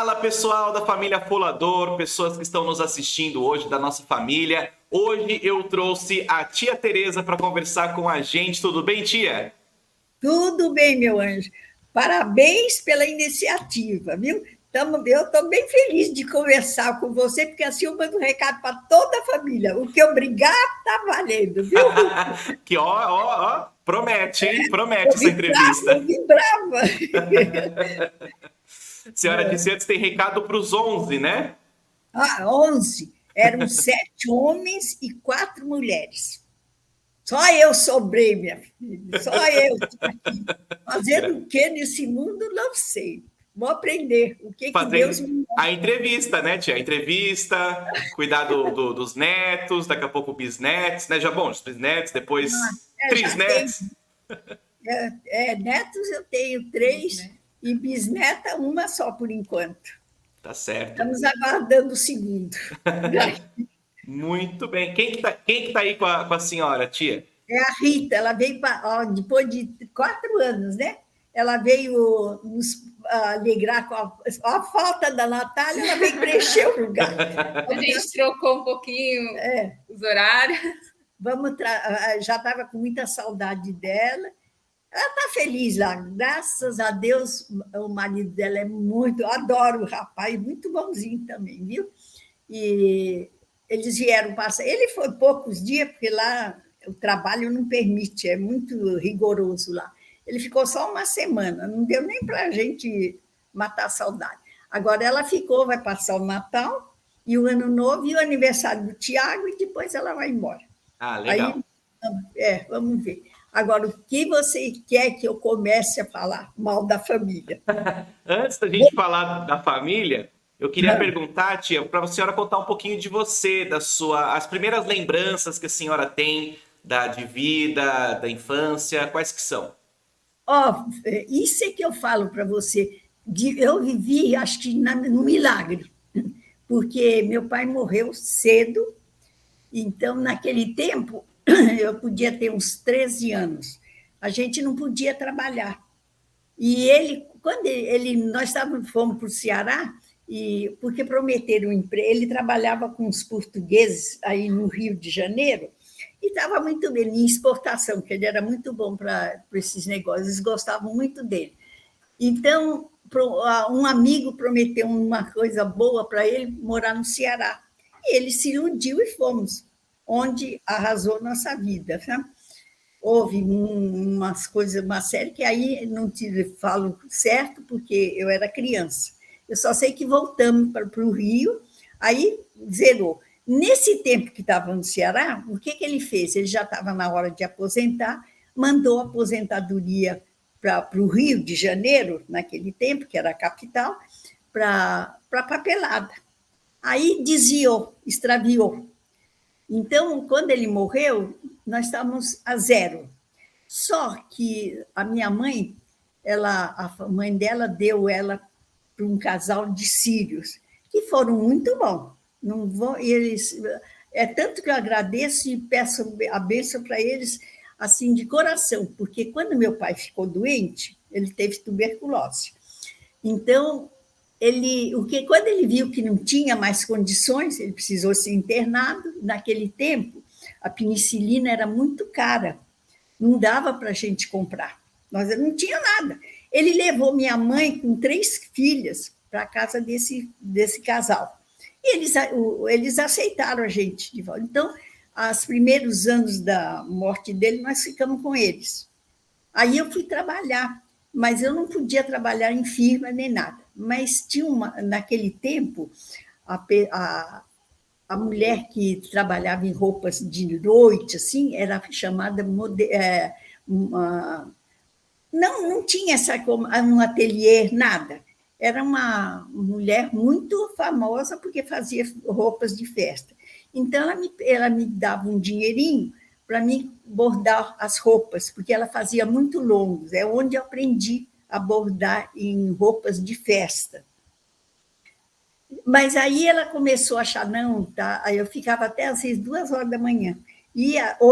Fala pessoal da família Folador, pessoas que estão nos assistindo hoje, da nossa família. Hoje eu trouxe a tia Tereza para conversar com a gente. Tudo bem, tia? Tudo bem, meu anjo. Parabéns pela iniciativa, viu? Eu estou bem feliz de conversar com você, porque assim eu mando um recado para toda a família. O que eu brigar está valendo, viu? Que ó, promete, hein? Promete Eu essa vim brava, entrevista. eu vim brava. Senhora disse antes, tem recado para os 11, né? 11. Eram 7 homens e 4 mulheres. Só eu sobrei, minha filha. Só eu estou aqui. Fazendo o que nesse mundo, não sei. Vou aprender o que Deus Fazendo me... a entrevista, né, tia? A entrevista, cuidar dos netos, daqui a pouco bisnetos, né? Já bom, os bisnetos, depois Já tenho. trisnetos. Netos eu tenho 3 e bisneta uma só por enquanto. Tá certo. Estamos aguardando o segundo. Muito bem. Quem que tá aí com a senhora, tia? É a Rita, ela veio depois de 4 anos, né? Ela veio nos alegrar com a falta da Natália, ela veio preencher o lugar. A gente trocou um pouquinho os horários. Já estava com muita saudade dela. Ela está feliz lá, graças a Deus. O marido dela é muito, eu adoro o rapaz, muito bonzinho também, viu? E eles vieram passar. Ele foi poucos dias, porque lá o trabalho não permite, é muito rigoroso lá. Ele ficou só uma semana, não deu nem para a gente matar a saudade. Agora ela ficou, vai passar o Natal e o Ano Novo e o aniversário do Tiago, e depois ela vai embora. Ah, legal. Aí, vamos ver. Agora, o que você quer que eu comece a falar mal da família? Antes da gente falar da família, eu queria perguntar, tia, para a senhora contar um pouquinho de você, as primeiras lembranças que a senhora tem de vida, da infância, quais que são? Isso é que eu falo para você. Eu vivi, acho que no milagre, porque meu pai morreu cedo, então, naquele tempo, eu podia ter uns 13 anos. A gente não podia trabalhar. E nós fomos para o Ceará, porque prometeram um emprego. Ele trabalhava com os portugueses aí no Rio de Janeiro, e estava muito bem em exportação, porque ele era muito bom para esses negócios, eles gostavam muito dele. Então, um amigo prometeu uma coisa boa para ele, morar no Ceará. E ele se iludiu e fomos, onde arrasou nossa vida. Sabe? Houve umas coisas, uma série que aí não te falo certo, porque eu era criança. Eu só sei que voltamos para o Rio, aí zerou. Nesse tempo que estava no Ceará, o que ele fez? Ele já estava na hora de aposentar, mandou a aposentadoria para o Rio de Janeiro, naquele tempo, que era a capital, para papelada. Aí desviou, extraviou. Então, quando ele morreu, nós estávamos a zero. Só que a minha mãe, a mãe dela deu ela para um casal de sírios, que foram muito bons. Não vão, é tanto que eu agradeço e peço a bênção para eles, assim, de coração, porque quando meu pai ficou doente, ele teve tuberculose. Então, quando ele viu que não tinha mais condições, ele precisou ser internado. Naquele tempo, a penicilina era muito cara, não dava para a gente comprar, nós não tinha nada. Ele levou minha mãe com 3 filhas para a casa desse casal, e eles aceitaram a gente de volta. Então, os primeiros anos da morte dele, nós ficamos com eles. Aí eu fui trabalhar, mas eu não podia trabalhar em firma nem nada. Mas tinha naquele tempo, a mulher que trabalhava em roupas de noite, assim, era chamada... não tinha um ateliê, nada. Era uma mulher muito famosa porque fazia roupas de festa. Então, ela me dava um dinheirinho para mim bordar as roupas, porque ela fazia muito longos. É onde eu aprendi a bordar em roupas de festa. Mas aí ela começou a achar, não, tá? Aí eu ficava até às vezes 2 horas da manhã.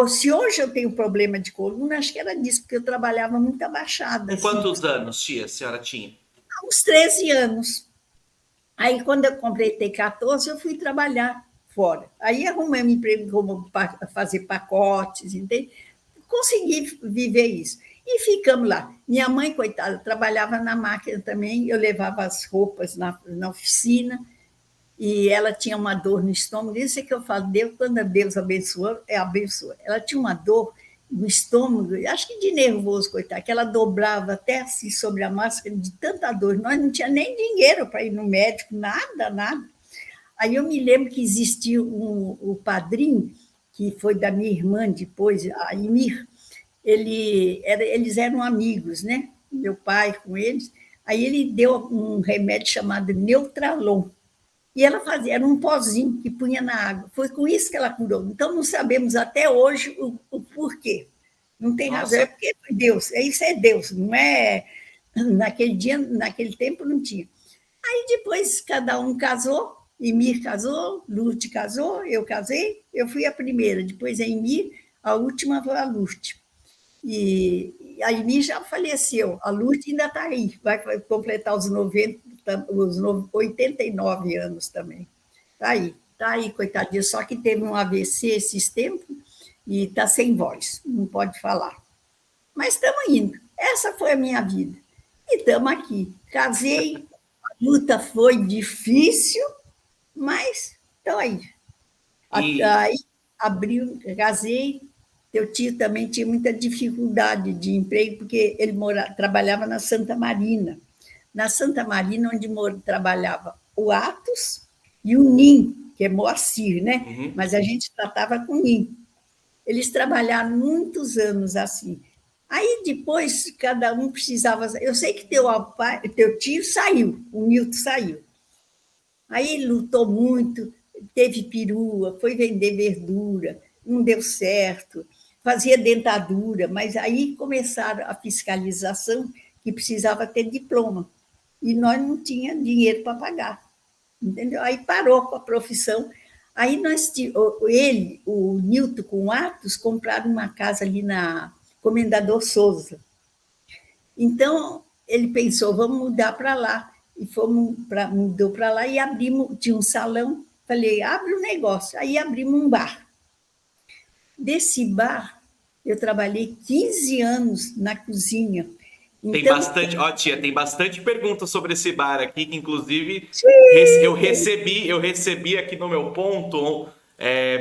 Se hoje eu tenho problema de coluna, acho que era disso, porque eu trabalhava muito abaixada. Com quantos anos, tia, a senhora tinha? Há uns 13 anos. Aí, quando eu completei 14, eu fui trabalhar fora. Aí arrumei um emprego como fazer pacotes, entende? Consegui viver isso. E ficamos lá. Minha mãe, coitada, trabalhava na máquina também, eu levava as roupas na oficina, e ela tinha uma dor no estômago. Isso é que eu falo, Deus, quando Deus abençoa, abençoa. Ela tinha uma dor no estômago, acho que de nervoso, coitada, que ela dobrava até assim sobre a máscara de tanta dor. Nós não tinha nem dinheiro para ir no médico, nada, nada. Aí eu me lembro que existia o padrinho, que foi da minha irmã depois, a Emir, eles eram amigos, né? Meu pai com eles. Aí ele deu um remédio chamado Neutralon. E ela fazia, era um pozinho que punha na água. Foi com isso que ela curou. Então, não sabemos até hoje o porquê. Não tem razão, é Nossa. porque foi Deus. Isso é Deus, não é. Naquele dia, naquele tempo, não tinha. Aí depois cada um casou, Emir casou, Lute casou, eu casei, eu fui a primeira, depois a Emir, a última foi a Lute. E a Emir já faleceu, a Lute ainda está aí, vai completar os 90, os 89 anos também. Está aí, coitadinha, só que teve um AVC esses tempos e está sem voz, não pode falar. Mas estamos indo, essa foi a minha vida. E estamos aqui. Casei, a luta foi difícil, mas estão aí. E, Aí abriu, casei, teu tio também tinha muita dificuldade de emprego, porque ele trabalhava na Santa Marina. Na Santa Marina, onde trabalhava o Atos e o Nim, que é Moacir, né? uhum. Mas a gente tratava com Nim. Eles trabalharam muitos anos assim. Aí depois cada um precisava. Eu sei que teu tio saiu, o Nilton saiu. Aí lutou muito, teve perua, foi vender verdura, não deu certo, fazia dentadura, mas aí começaram a fiscalização que precisava ter diploma. E nós não tínhamos dinheiro para pagar. Entendeu? Aí parou com a profissão. Aí ele, o Nilton com o Atos, compraram uma casa ali na Comendador Souza. Então, ele pensou, vamos mudar para lá. E mudou para lá e abrimos, tinha um salão, falei, abre um negócio. Aí abrimos um bar. Desse bar, eu trabalhei 15 anos na cozinha. Tem Então, bastante, ó, tia, tem bastante perguntas sobre esse bar aqui, que inclusive eu recebi aqui no meu ponto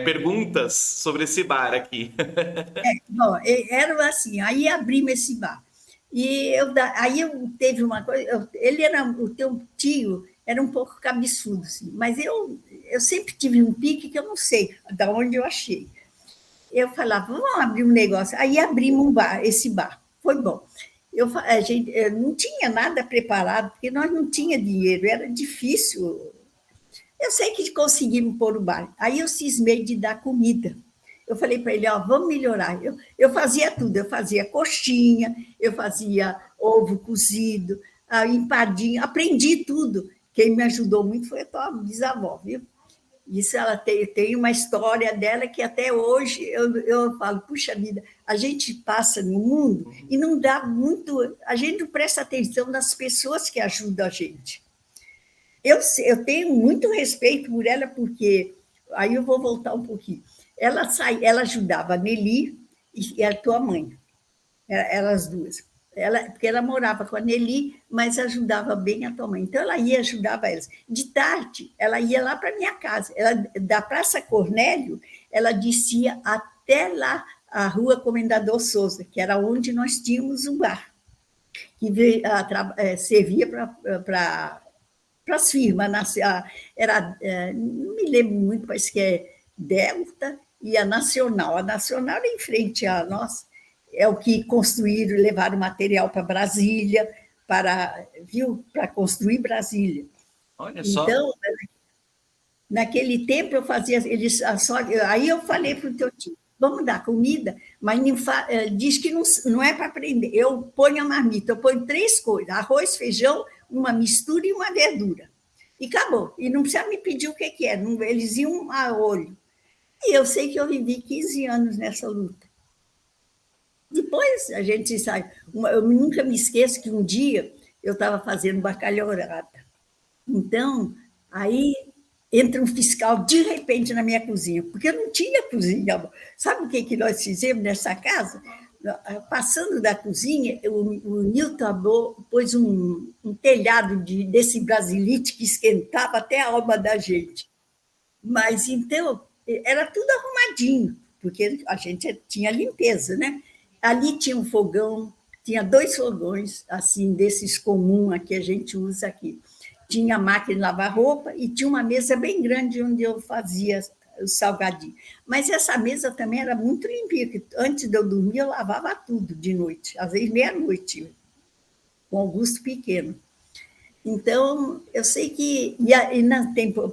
perguntas sobre esse bar aqui. bom, era assim, aí abrimos esse bar. E aí eu teve uma coisa, ele era, o teu tio era um pouco cabeçudo, assim, mas eu sempre tive um pique que eu não sei de onde eu achei. Eu falava, vamos abrir um negócio. Aí abrimos um bar, esse bar. Foi bom. A gente não tinha nada preparado, porque nós não tínhamos dinheiro, era difícil. Eu sei que conseguimos pôr o bar. Aí eu cismei de dar comida. Eu falei para ele, ó, vamos melhorar. Eu fazia tudo, eu fazia coxinha, eu fazia ovo cozido, empadinha, aprendi tudo. Quem me ajudou muito foi a tua bisavó, viu? Isso ela tem uma história dela que até hoje eu falo, puxa vida, a gente passa no mundo e não dá muito, a gente não presta atenção nas pessoas que ajudam a gente. Eu tenho muito respeito por ela, porque aí eu vou voltar um pouquinho. Ela ajudava a Nelly e a tua mãe, elas duas. Porque ela morava com a Nelly, mas ajudava bem a tua mãe. Então, ela ia, ajudava elas. De tarde, ela ia lá para a minha casa. Da Praça Cornélio, ela descia até lá, a Rua Comendador Souza, que era onde nós tínhamos um bar, que servia para as firmas. Não me lembro muito, parece que é Delta e a Nacional. A Nacional era em frente a nós, é o que construíram e levaram material para Brasília, para construir Brasília. Olha só. Então, naquele tempo eu fazia, aí eu falei para o teu tio, vamos dar comida, mas diz que não é para aprender. Eu ponho a marmita, eu ponho 3 coisas, arroz, feijão, uma mistura e uma verdura. E acabou. E não precisa me pedir o que é, eles iam a olho. E eu sei que eu vivi 15 anos nessa luta. Depois a gente sai. Eu nunca me esqueço que um dia eu estava fazendo bacalhaurada. Então, Aí entra um fiscal de repente na minha cozinha, porque eu não tinha cozinha. Sabe o que nós fizemos nessa casa? Passando da cozinha, o Newton pôs um telhado desse brasilite que esquentava até a alma da gente. Mas, então, era tudo arrumadinho, porque a gente tinha limpeza, né? Ali tinha um fogão, tinha 2 fogões, assim, desses comuns que a gente usa aqui. Tinha a máquina de lavar roupa e tinha uma mesa bem grande onde eu fazia o salgadinho. Mas essa mesa também era muito limpinha, porque antes de eu dormir eu lavava tudo de noite, às vezes meia-noite, com Augusto pequeno. Então, eu sei que,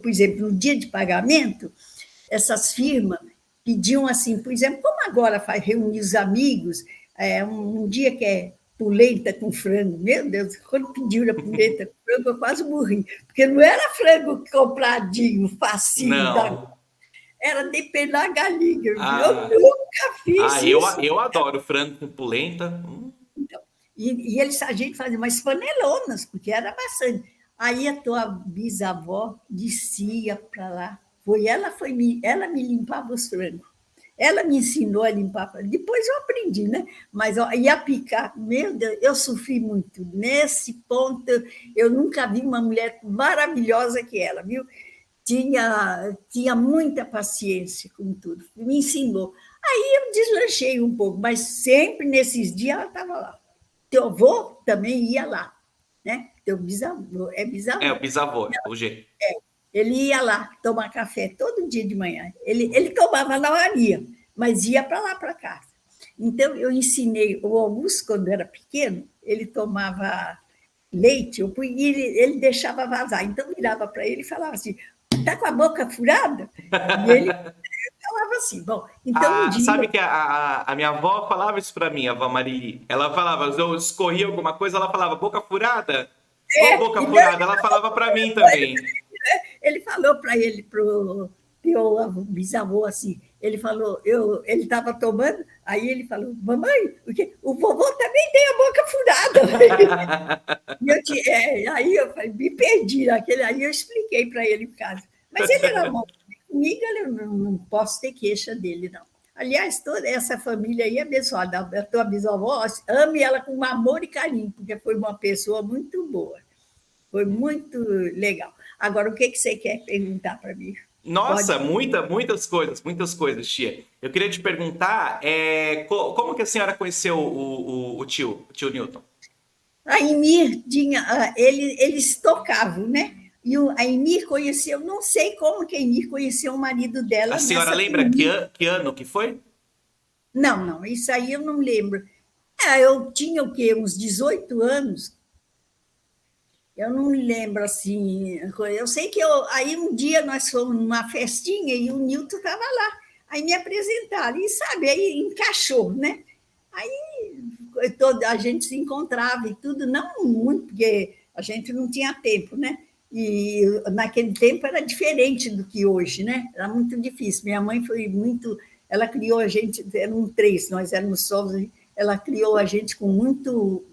por exemplo, no dia de pagamento, essas firmas pediam assim, por exemplo, como agora faz reunir os amigos, um dia que é polenta com frango, meu Deus, quando pediram a polenta com frango, eu quase morri, porque não era frango compradinho, facinho, era depenar a galinha. Eu nunca fiz isso. Eu adoro frango com polenta. Então, e a gente fazia umas panelonas, porque era bastante. Aí a tua bisavó descia para lá. Ela me limpava os frangos. Ela me ensinou a limpar. Depois eu aprendi, né? Mas ia picar. Meu Deus, eu sofri muito. Nesse ponto, eu nunca vi uma mulher maravilhosa que ela, viu? Tinha muita paciência com tudo. Me ensinou. Aí eu deslanchei um pouco, mas sempre nesses dias ela estava lá. Teu avô também ia lá, né? Teu bisavô, é bisavô? É, o bisavô, o G. Ele ia lá tomar café todo dia de manhã. Ele tomava na Maria, mas ia para lá, para casa. Então, eu ensinei, o Augusto, quando era pequeno, ele tomava leite, ele deixava vazar. Então, eu virava para ele e falava assim, está com a boca furada? E ele falava assim, bom, então um dia... Sabe que a minha avó falava isso para mim, a avó Marili. Ela falava, eu escorria alguma coisa, ela falava, boca furada? Ô, boca furada, ela falava para mim também. Ele falou para ele, para o teu bisavô, assim, ele falou, ele estava tomando, aí ele falou, mamãe, o vovô também tem a boca furada. Aí eu falei, me perdi naquele, aí eu expliquei para ele o caso. Mas ele era bom. Comigo, eu não posso ter queixa dele, não. Aliás, toda essa família aí é abençoada. A tua bisavó, ame ela com amor e carinho, porque foi uma pessoa muito boa. Foi muito legal. Agora, o que você quer perguntar para mim? Nossa, muitas coisas, tia. Eu queria te perguntar, como que a senhora conheceu o tio Newton? A Emir eles tocavam, né? E a Emir conheceu, não sei como que a Emir conheceu o marido dela. A senhora lembra que ano que foi? Não, isso aí eu não lembro. Eu tinha o quê? Uns 18 anos. Eu não me lembro assim. Eu sei que aí um dia nós fomos numa festinha e o Newton estava lá. Aí me apresentaram, e sabe, aí encaixou, né? Aí a gente se encontrava e tudo, não muito, porque a gente não tinha tempo, né? E naquele tempo era diferente do que hoje, né? Era muito difícil. Minha mãe foi muito... Ela criou a gente, eram 3, nós éramos só, ela criou a gente com muito...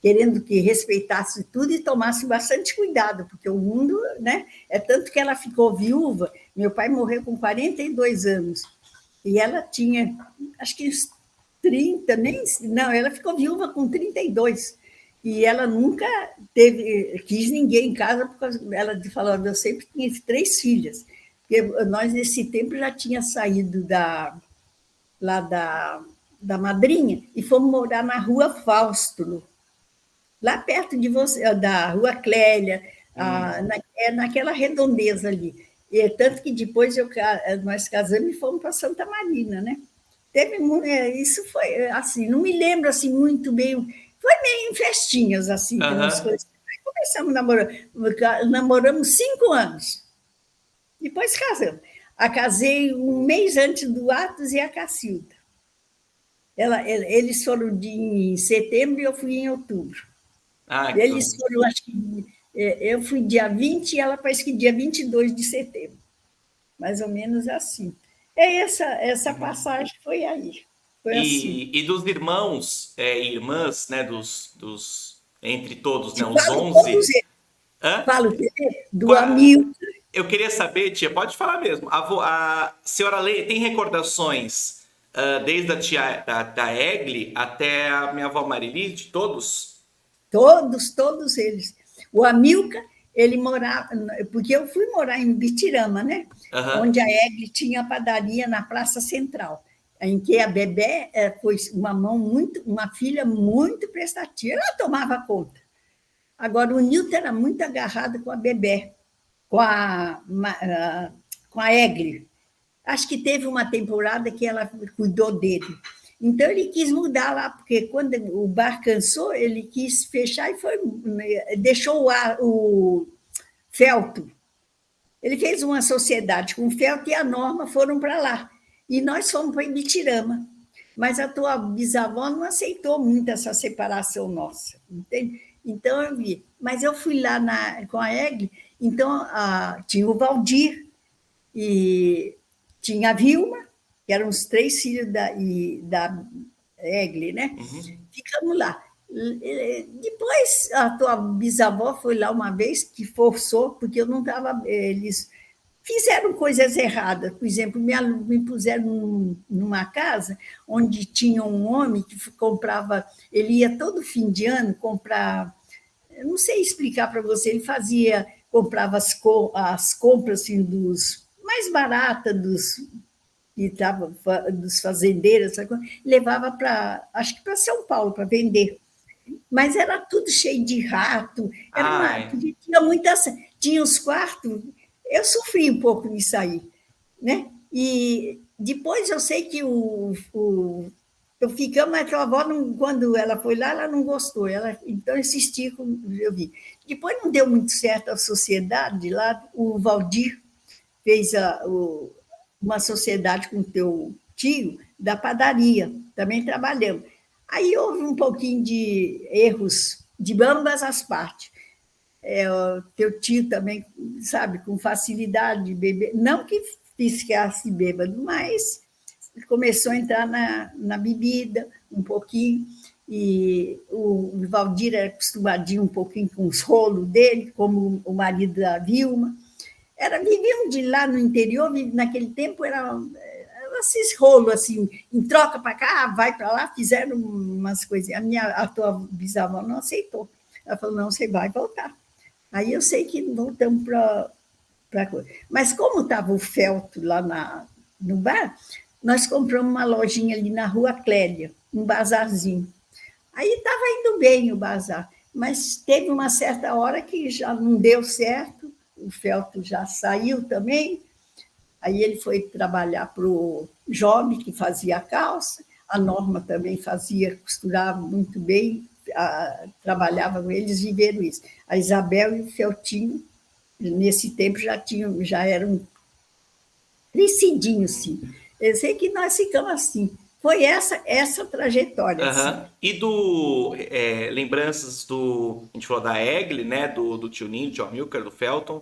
querendo que respeitasse tudo e tomasse bastante cuidado, porque o mundo, né? É tanto que ela ficou viúva, meu pai morreu com 42 anos, e ela tinha, acho que uns 30, não, ela ficou viúva com 32, e ela nunca quis ninguém em casa, porque ela falou, eu sempre tinha 3 filhas, porque nós nesse tempo já tinha saído lá da madrinha e fomos morar na Rua Fausto, lá perto de você, da Rua Clélia, naquela redondeza ali. E tanto que depois nós casamos e fomos para Santa Marina, né? Isso foi assim, não me lembro assim muito bem, foi meio em festinhas assim, que nós começamos a namorar, namoramos 5 anos, depois casamos. Casei um mês antes do Atos e a Cacilda. Eles foram em setembro e eu fui em outubro. Eles foram, acho que eu fui dia 20 e ela parece que dia 22 de setembro. Mais ou menos assim. Essa passagem foi aí. Foi assim. E dos irmãos e irmãs, né, entre todos, né, os 11... Falo do Hamilton, Eu queria saber, tia, pode falar mesmo. A senhora tem recordações desde a tia da Egli até a minha avó Marili, de todos? Todos eles. O Amilcar, ele morava, porque eu fui morar em Bitirama, né? Aham. Onde a Egli tinha a padaria na Praça Central, em que a Bebé foi uma filha muito prestativa, ela tomava conta. Agora, o Nilton era muito agarrado com a Bebé, com com a Egli. Acho que teve uma temporada que ela cuidou dele. Então, ele quis mudar lá, porque quando o bar cansou, ele quis fechar e deixou o Felto. Ele fez uma sociedade com o Felto e a Norma foram para lá. E nós fomos para Ibitirama. Mas a tua bisavó não aceitou muito essa separação nossa, entende? Então, eu vi. Mas eu fui lá com a Egli, então tinha o Valdir, e tinha a Vilma, que eram os 3 filhos da Egli, né? Uhum. Ficamos lá. Depois, a tua bisavó foi lá uma vez, que forçou, porque eu não estava... Eles fizeram coisas erradas. Por exemplo, me puseram numa casa onde tinha um homem que comprava... Ele ia todo fim de ano comprar... Eu não sei explicar para você, ele comprava as compras assim, mais baratas dos fazendeiros, levava acho que para São Paulo, para vender. Mas era tudo cheio de rato, Ai. tinha os quartos, eu sofri um pouco nisso aí, né? E depois eu sei que eu ficamos, mas a avó, quando ela foi lá, ela não gostou, então insistia, eu vi. Depois não deu muito certo a sociedade lá, o Valdir fez uma sociedade com o teu tio da padaria, também trabalhamos. Aí houve um pouquinho de erros de ambas as partes. O teu tio também, sabe, com facilidade de beber, não que ficasse bêbado, mas começou a entrar na bebida um pouquinho, e o Valdir era acostumadinho um pouquinho com os rolos dele, como o marido da Vilma. Viviam de lá no interior, naquele tempo era esses rolos assim, em troca para cá, vai para lá, fizeram umas coisas. A tua bisavó não aceitou. Ela falou, não, você vai voltar. Aí eu sei que voltamos para coisa. Mas como estava o Felto lá no bar, nós compramos uma lojinha ali na Rua Clélia, um bazarzinho. Aí estava indo bem o bazar, mas teve uma certa hora que já não deu certo, o Felto já saiu também, aí ele foi trabalhar para o Job, que fazia a calça, a Norma também costurava muito bem, trabalhava com eles, viveram isso. A Isabel e o Feltinho, nesse tempo, já eram crescidinhos, sim. Eu sei que nós ficamos assim. Foi essa trajetória. Uhum. Assim. E lembranças a gente falou da Egli, né? Do tio Ninho, do tio Amilcar, do Felton,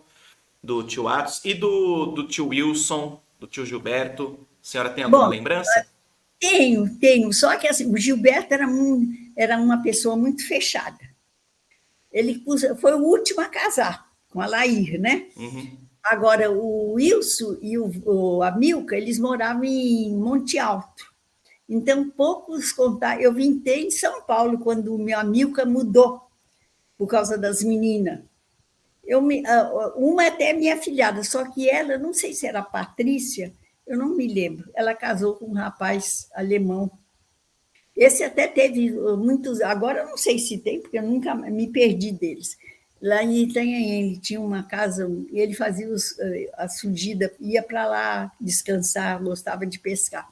do tio Atos e do tio Wilson, do tio Gilberto. A senhora tem alguma lembrança? Tenho. Só que assim, o Gilberto era uma pessoa muito fechada. Ele foi o último a casar com a Laís, né? Uhum. Agora, o Wilson e o Amilcar, eles moravam em Monte Alto. Então, poucos contaram. Eu vim ter em São Paulo, quando o meu Amilcar mudou, por causa das meninas. Uma até é minha filhada, só que ela, não sei se era Patrícia, eu não me lembro. Ela casou com um rapaz alemão. Esse até teve muitos... Agora, eu não sei se tem, porque eu nunca me perdi deles. Lá em Itanhaém, ele tinha uma casa, e ele fazia a surgida, ia para lá descansar, gostava de pescar.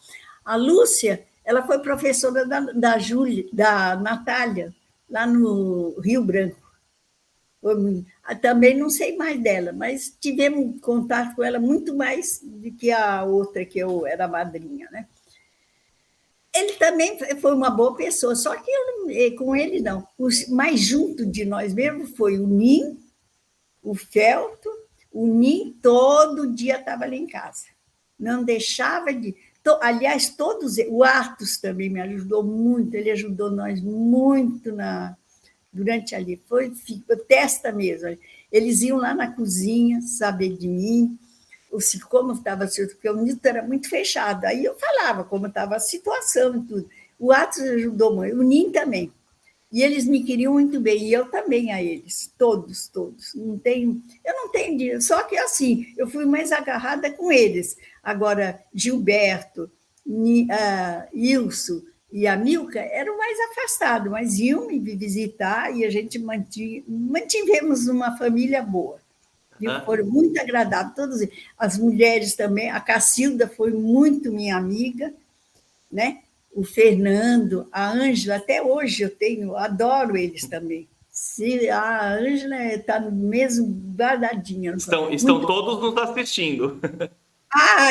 A Lúcia, ela foi professora da Natália, lá no Rio Branco. Também não sei mais dela, mas tivemos contato com ela muito mais do que a outra, que eu era madrinha, né? Ele também foi uma boa pessoa, só que com ele não. O mais junto de nós mesmo foi o Nin, o Felto. O Nin todo dia estava ali em casa. Não deixava de... Aliás, todos... O Artus também me ajudou muito, ele ajudou nós muito durante ali, testa mesmo. Eles iam lá na cozinha saber de mim, como estava, porque o Nilton era muito fechado. Aí eu falava como estava a situação e tudo. O Atos ajudou muito, o Nin também. E eles me queriam muito bem, e eu também a eles, todos, todos. Eu não tenho, só que assim, eu fui mais agarrada com eles. Agora, Gilberto, Ilso e a Milka eram mais afastados, mas iam me visitar e a gente mantivemos uma família boa. Foram muito agradáveis, todas as mulheres também. A Cacilda foi muito minha amiga, né? O Fernando, a Ângela, até hoje eu adoro eles também. A Ângela está no mesmo guardadinha. Estão todos nos assistindo.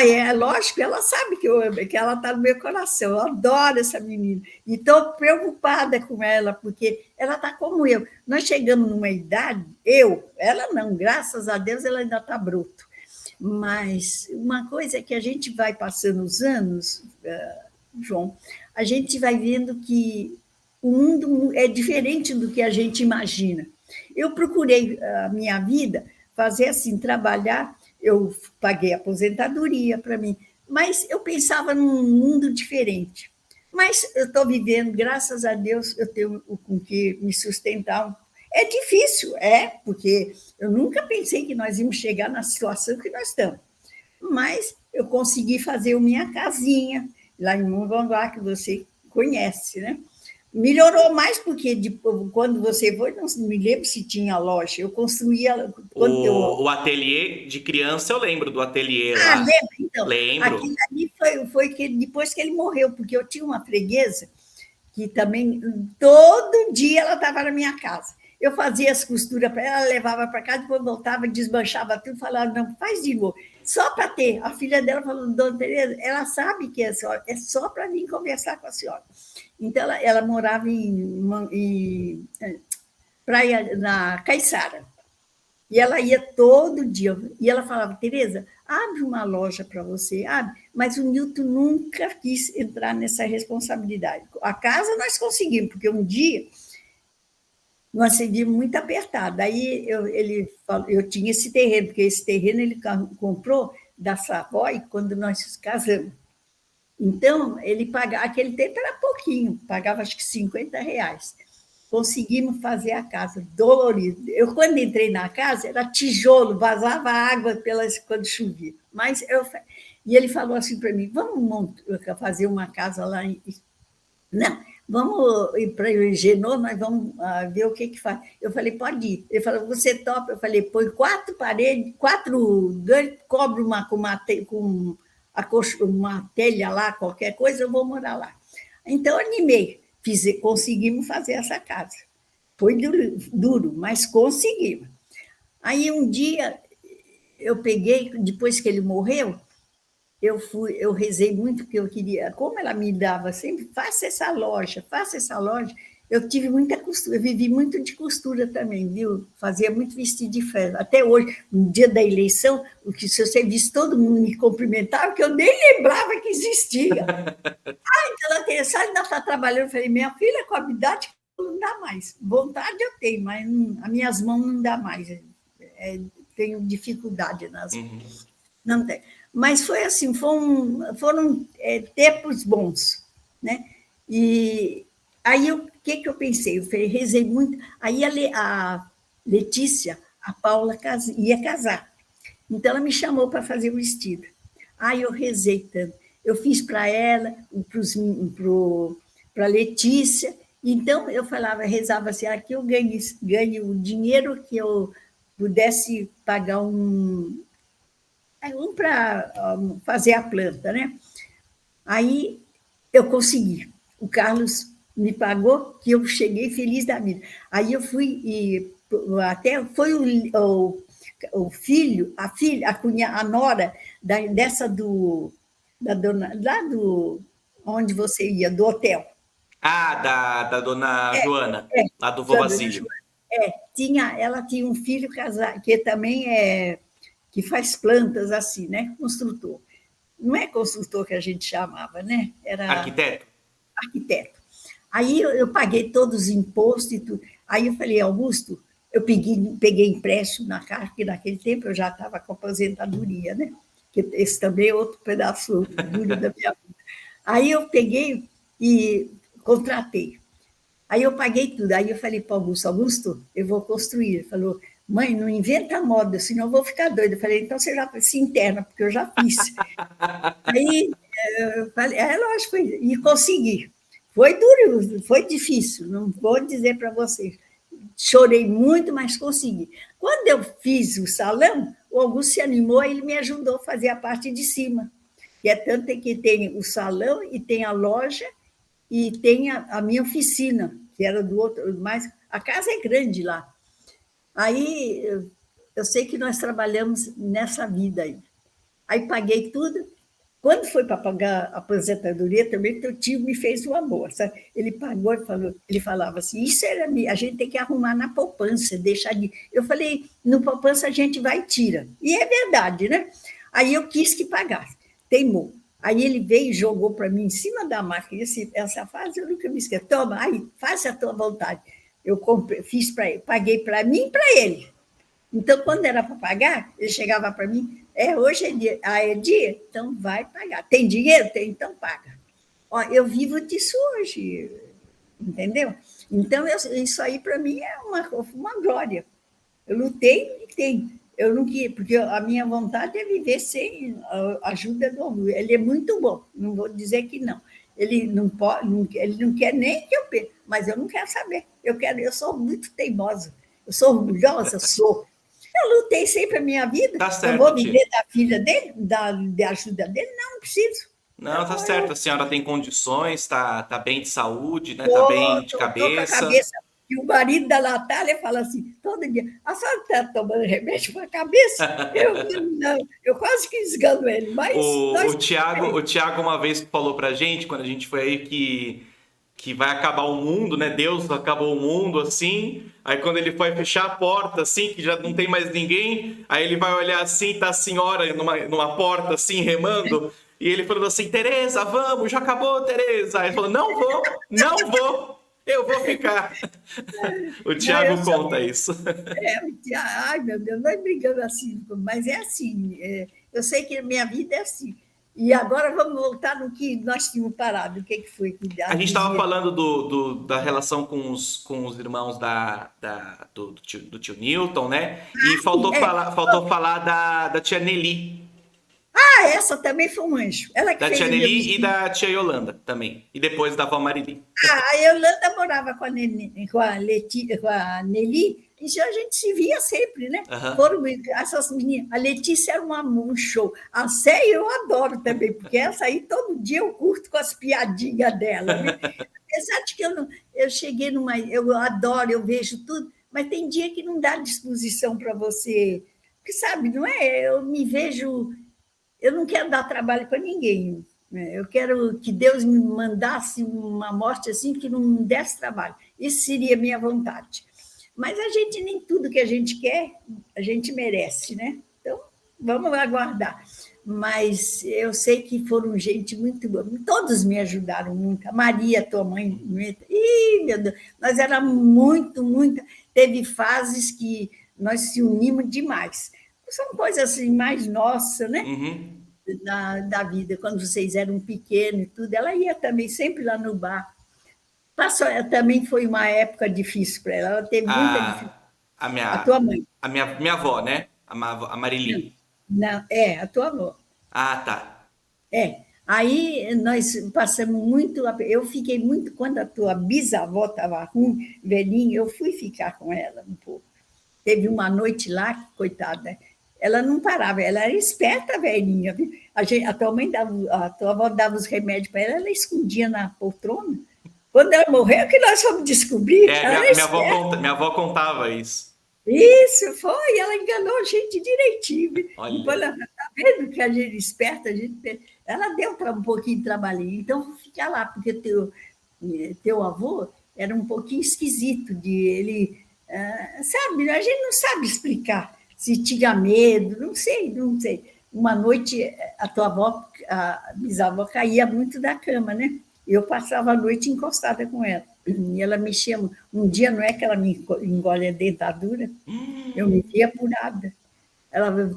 É lógico, ela sabe que ela está no meu coração. Eu adoro essa menina. E estou preocupada com ela, porque ela está como eu. Nós chegamos numa idade, ela não, graças a Deus ela ainda está bruto. Mas uma coisa é que a gente vai passando os anos, João, a gente vai vendo que o mundo é diferente do que a gente imagina. Eu procurei, a minha vida, fazer assim, trabalhar, eu paguei aposentadoria para mim, mas eu pensava num mundo diferente. Mas eu estou vivendo, graças a Deus, eu tenho com que me sustentar. É difícil, porque eu nunca pensei que nós íamos chegar na situação que nós estamos. Mas eu consegui fazer a minha casinha, lá em Mongaguá, que você conhece, né? Melhorou mais porque quando você foi, não me lembro se tinha loja, eu construía... O ateliê de criança, eu lembro do ateliê lá. Lembra? Então, lembro. Aquilo ali foi que depois que ele morreu, porque eu tinha uma freguesa que também, todo dia ela estava na minha casa. Eu fazia as costuras para ela, levava para casa, depois voltava, desmanchava tudo, falava, não, faz de novo. Só para ter. A filha dela falou, dona Tereza, ela sabe que é só para vir conversar com a senhora. Então, ela morava em Praia, na Caiçara. E ela ia todo dia. E ela falava, Tereza, abre uma loja para você, abre. Mas o Nilton nunca quis entrar nessa responsabilidade. A casa nós conseguimos, porque um dia nós seguimos muito apertado. Aí eu tinha esse terreno, porque esse terreno ele comprou da Savoy quando nós nos casamos. Então, ele pagava, aquele tempo era pouquinho, pagava acho que R$50. Conseguimos fazer a casa, dolorido. Eu, quando entrei na casa, era tijolo, vazava água quando chovia. E ele falou assim para mim, vamos fazer uma casa lá em... Não, vamos ir para o Genô, nós vamos ver o que faz. Eu falei, pode ir. Ele falou, você topa? Eu falei, põe 4 paredes, 4, cobre com uma telha lá, qualquer coisa, eu vou morar lá. Então, animei, conseguimos fazer essa casa. Foi duro, mas conseguimos. Aí, um dia, eu peguei, depois que ele morreu, eu rezei muito, porque eu queria, como ela me dava sempre, faça essa loja, eu tive muita costura, eu vivi muito de costura também, viu? Fazia muito vestido de festa. Até hoje, no dia da eleição, se você visse todo mundo me cumprimentar, que eu nem lembrava que existia. Então ela tem, sabe, ainda está trabalhando. Eu falei, minha filha, com a idade, não dá mais. Vontade eu tenho, mas as minhas mãos não dá mais. Tenho dificuldade nas mãos. Não tem. Mas foi assim, foram tempos bons, né? E aí, o que eu pensei? Eu falei, rezei muito. Aí a Letícia, a Paula, ia casar. Então, ela me chamou para fazer o vestido. Aí, eu rezei tanto. Eu fiz para ela, para a Letícia. Então, eu rezava assim, aqui eu ganho o dinheiro que eu pudesse pagar para fazer a planta, né? Aí, eu consegui. O Carlos me pagou, que eu cheguei feliz da vida. Aí eu fui, até foi o filho, a nora da dona, lá onde você ia, do hotel. Da dona Joana, lá do Vô Basílio. Ela tinha um filho casado, que também que faz plantas assim, né? Construtor. Não é construtor que a gente chamava, né? Era arquiteto. Aí eu paguei todos os impostos e tudo. Aí eu falei, Augusto, eu peguei empréstimo na Caixa, porque naquele tempo eu já estava com aposentadoria, né? Que esse também é outro pedaço duro da minha vida. Aí eu peguei e contratei. Aí eu paguei tudo. Aí eu falei para o Augusto, Augusto, eu vou construir. Ele falou, mãe, não inventa moda, senão eu vou ficar doida. Eu falei, então você já se interna, porque eu já fiz. Aí eu falei, lógico, e consegui. Foi duro, foi difícil, não vou dizer para vocês. Chorei muito, mas consegui. Quando eu fiz o salão, o Augusto se animou, ele me ajudou a fazer a parte de cima. E é tanto que tem o salão e tem a loja e tem a minha oficina, que era do outro, mas a casa é grande lá. Aí eu sei que nós trabalhamos nessa vida aí. Aí paguei tudo. Quando foi para pagar a aposentadoria, também teu tio me fez o amor. Sabe? Ele pagou e falou, ele falava assim, isso era a gente tem que arrumar na poupança, deixar de. Eu falei, no poupança a gente vai e tira. E é verdade, né? Aí eu quis que pagasse, teimou. Aí ele veio e jogou para mim em cima da máquina. Essa fase eu nunca me esqueço. Toma, aí, faça a tua vontade. Eu comprei, fiz para ele, paguei para mim e para ele. Então, quando era para pagar, ele chegava para mim, hoje é dia. Ah, é dia? Então vai pagar. Tem dinheiro? Tem, então paga. Ó, eu vivo disso hoje, entendeu? Então, isso aí para mim é uma glória. Eu lutei e tem. Eu não queria, porque a minha vontade é viver sem a ajuda do Augusto. Ele é muito bom, não vou dizer que não. Ele não pode, ele não quer nem que eu pense, mas eu não quero saber. Eu sou muito teimosa, eu sou orgulhosa, sou. Eu lutei sempre a minha vida. Tá certo, eu vou viver da filha dele, da ajuda dele? Não preciso. Não, tá certo. A senhora tem condições, tá bem de saúde, né? Tá bem de Tô com a cabeça. E o marido da Natália fala assim, todo dia, a senhora está tomando remédio para a cabeça? Eu quase que esgano ele, mas... O Thiago uma vez falou pra gente, quando a gente foi aí, que vai acabar o mundo, né? Deus acabou o mundo, assim. Aí quando ele foi fechar a porta, assim, que já não tem mais ninguém, aí ele vai olhar assim, tá a senhora numa porta, assim, remando, e ele falou assim, Tereza, vamos, já acabou, Tereza. Aí ele falou, não vou, eu vou ficar. O Thiago conta isso. Ai, meu Deus, nós brigamos assim, mas é assim, eu sei que a minha vida é assim. E agora vamos voltar no que nós tínhamos parado. O que foi? A gente estava falando da relação com os irmãos do tio Newton, né? E faltou falar da tia Nelly. Ah, essa também foi um anjo. Ela que da fez tia Nelly e da tia Yolanda também. E depois da avó Marili. A Yolanda morava com a Nelly, e a gente se via sempre, né? Uhum. Foram essas meninas. A Letícia era um show. A Sé eu adoro também, porque essa aí todo dia eu curto com as piadinhas dela. Né? Apesar de que eu cheguei numa. Eu adoro, eu vejo tudo, mas tem dia que não dá disposição para você. Porque, sabe, não é? Eu me vejo. Eu não quero dar trabalho para ninguém. Eu quero que Deus me mandasse uma morte assim que não me desse trabalho. Isso seria a minha vontade. Mas a gente, nem tudo que a gente quer, a gente merece, né? Então, vamos aguardar. Mas eu sei que foram gente muito boa. Todos me ajudaram muito. A Maria, tua mãe, ih, meu Deus, nós éramos muito. Teve fases que nós se unimos demais. São coisas assim mais nossas, né? Uhum. Da vida, quando vocês eram pequenos e tudo, ela ia também sempre lá no bar. Também foi uma época difícil para ela teve muita dificuldade. A tua mãe. A minha avó, né? A Marili. Não, a tua avó. Ah, tá. Aí nós passamos muito, eu fiquei muito, quando a tua bisavó estava ruim, velhinha, eu fui ficar com ela um pouco. Teve uma noite lá, que, coitada, ela não parava, ela era esperta, velhinha. A tua avó dava os remédios para ela escondia na poltrona. Quando ela morreu, que nós fomos descobrir. Minha avó contava isso. Isso, foi, ela enganou a gente direitinho. Olha. Ela está vendo que a gente é esperta, ela deu um pouquinho de trabalho. Então, vou ficar lá, porque teu avô era um pouquinho esquisito, sabe, a gente não sabe explicar. Se tinha medo, não sei. Uma noite, a tua avó, a bisavó, caía muito da cama, né? Eu passava a noite encostada com ela. E ela mexia. Um dia, não é que ela me engole a dentadura, eu me vi apurada.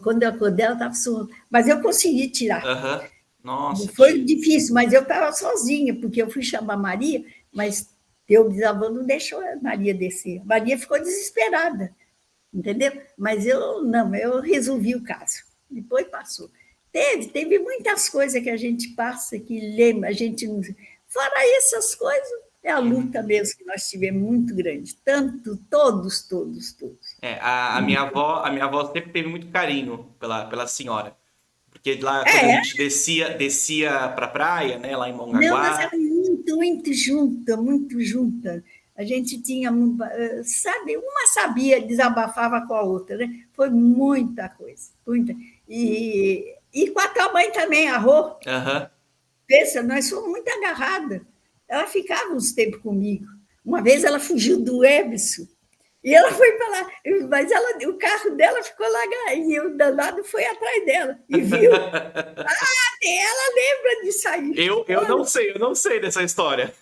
Quando eu acordei, ela estava surda. Mas eu consegui tirar. Aham. Nossa, Foi tia. difícil, mas eu estava sozinha, porque eu fui chamar a Maria, mas teu bisavô não deixou a Maria descer. A Maria ficou desesperada, entendeu? Mas eu não, eu resolvi o caso. Depois passou. Teve muitas coisas que a gente passa, que lembra, a gente não. Fora essas coisas, é a luta mesmo que nós tivemos muito grande. Tanto, todos. A minha avó sempre teve muito carinho pela senhora. Porque lá, quando a É, gente descia pra praia, né, lá em não, nós Mongaguá. éramos muito juntas, muito juntas. A gente tinha, sabe, uma sabia, desabafava com a outra, né? Foi muita coisa, muita. E com a tua mãe também, a Rô, Aham. pensa, nós fomos muito agarradas. Ela ficava uns tempos comigo. Uma vez ela fugiu do Ebson, e ela foi para lá, mas o carro dela ficou lá, e o danado foi atrás dela, e viu. Ela lembra disso aí. Eu não sei dessa história.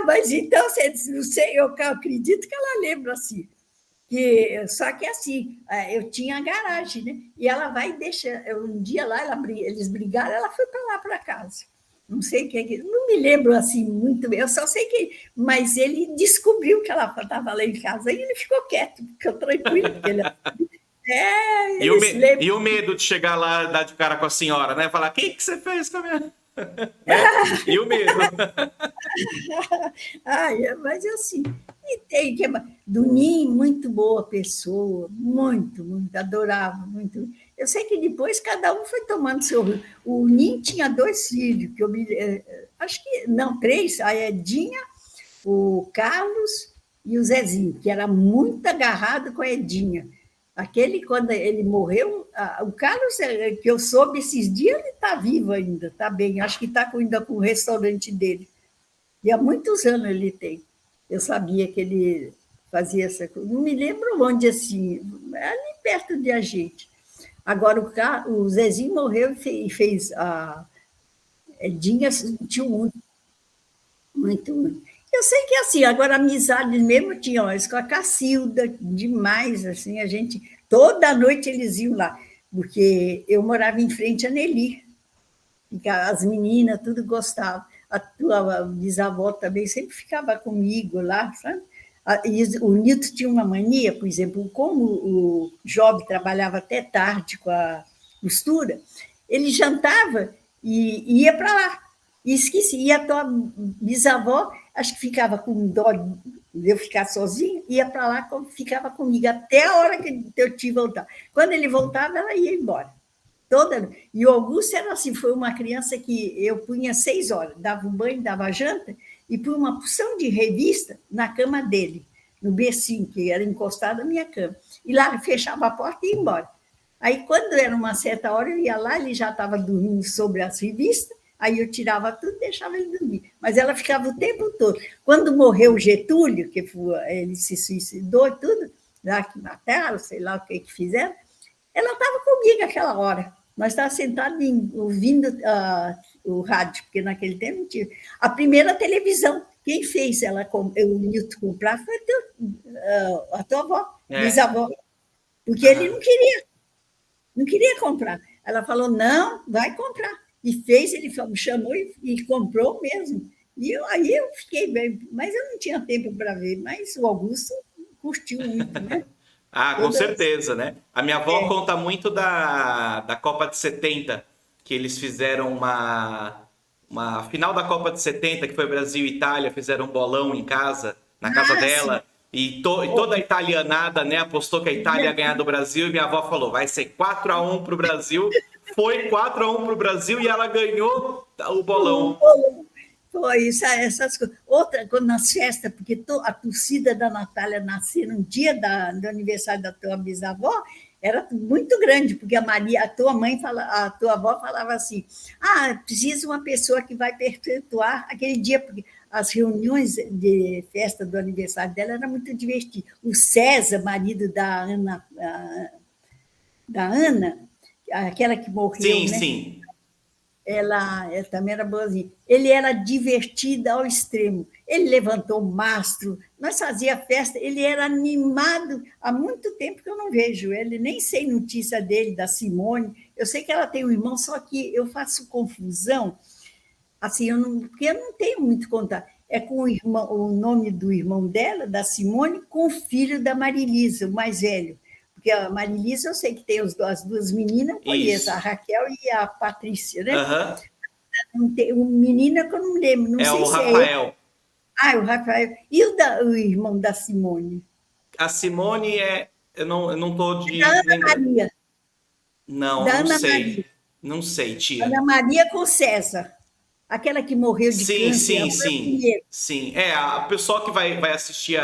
Mas então, não sei, eu acredito que ela lembra assim. Só que assim, eu tinha a garagem, né? E ela vai deixar. Um dia lá, eles brigaram, ela foi para lá para casa. Não sei quem, não me lembro assim muito bem, eu só sei que. Mas ele descobriu que ela estava lá em casa e ele ficou quieto, ficou tranquilo, porque ele. Eles lembram. E o medo de chegar lá e dar de cara com a senhora, né? Falar, o que você fez com a minha. Né? E o medo. Mas assim, e tem que Dunim, muito boa pessoa, muito, adorava, muito. Eu sei que depois cada um foi tomando seu rumo. O Nin tinha 2 filhos, acho que, não, 3, a Edinha, o Carlos e o Zezinho, que era muito agarrado com a Edinha. Aquele, quando ele morreu, o Carlos, que eu soube esses dias, ele está vivo ainda, está bem, acho que está ainda com o restaurante dele. E há muitos anos ele tem. Eu sabia que ele fazia essa coisa. Não me lembro onde, assim, ali perto de a gente. Agora, o Zezinho morreu e fez a Edinha, sentiu muito. Eu sei que, assim, agora amizades mesmo tinham isso com a Cacilda, demais, assim, a gente, toda noite eles iam lá, porque eu morava em frente a Nelly, as meninas, tudo gostavam. A tua bisavó também sempre ficava comigo lá, sabe? E o Nilton tinha uma mania, por exemplo, como o Job trabalhava até tarde com a costura, ele jantava e ia para lá. E esqueci. E a tua bisavó, acho que ficava com dó de eu ficar sozinha, ia para lá, ficava comigo até a hora que eu te voltar. Quando ele voltava, ela ia embora. E o Augusto era assim, foi uma criança que eu punha 6 horas, dava um banho, dava janta, e punha uma porção de revista na cama dele, no bercinho, que era encostado na minha cama. E lá fechava a porta e ia embora. Aí, quando era uma certa hora, eu ia lá, ele já estava dormindo sobre as revistas, aí eu tirava tudo e deixava ele dormir. Mas ela ficava o tempo todo. Quando morreu o Getúlio, que ele se suicidou e tudo, lá que mataram, sei lá o que fizeram, ela estava comigo aquela hora. Nós estávamos sentados ouvindo o rádio, porque naquele tempo não tinha. A primeira televisão, quem fez o Nilton comprar foi a tua avó, bisavó, porque ele não queria comprar. Ela falou, não, vai comprar. E fez, ele chamou e comprou mesmo. Aí eu fiquei bem, mas eu não tinha tempo para ver, mas o Augusto curtiu muito, né? Com certeza, né? A minha avó conta muito da Copa de 70, que eles fizeram uma final da Copa de 70, que foi Brasil e Itália, fizeram um bolão em casa, na casa dela, e toda a italianada, né, apostou que a Itália ia ganhar do Brasil, e minha avó falou, vai ser 4-1 pro Brasil, foi 4-1 pro Brasil e ela ganhou o bolão. Foi essas coisas. Outra, quando nas festas, porque a torcida da Natália nascia no dia do aniversário da tua bisavó, era muito grande, porque a tua mãe, a tua avó falava assim, precisa de uma pessoa que vai perpetuar aquele dia, porque as reuniões de festa do aniversário dela eram muito divertidas. O César, marido da Ana, aquela que morreu, sim, né? Sim. Ela também era boazinha. Ele era divertido ao extremo. Ele levantou o mastro, nós fazia festa, ele era animado. Há muito tempo que eu não vejo ele, nem sei notícia dele, da Simone. Eu sei que ela tem um irmão, só que eu faço confusão, assim, porque eu não tenho muito contato. É com o, irmão, o nome do irmão dela, da Simone, com o filho da Marilisa, o mais velho. Porque a Marilisa, eu sei que tem as duas meninas, eu conheço, a Raquel e a Patrícia, né? Um menino que eu não lembro, não sei o se Rafael. é ele. O Rafael. E o irmão da Simone? A Simone é... Eu não estou de... Da Ana Maria. Não, Da não Ana sei. Maria. Não sei, tia. Ana Maria com César. Aquela que morreu de câncer. Sim. A pessoa que vai assistir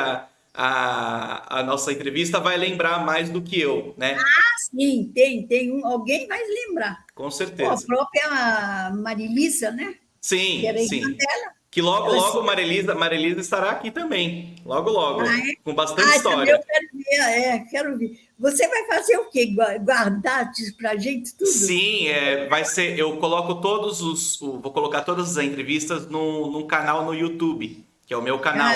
a nossa entrevista vai lembrar mais do que eu, né? Sim, tem alguém vai lembrar. Com certeza. A própria Marilisa, né? Sim, que era sim. Irmã dela. Que logo Marilisa estará aqui também. Logo. Com bastante história. Eu quero ver. Você vai fazer o quê? Guardar pra gente tudo? Sim, vai ser. Eu coloco vou colocar todas as entrevistas num canal no YouTube, que é o meu canal.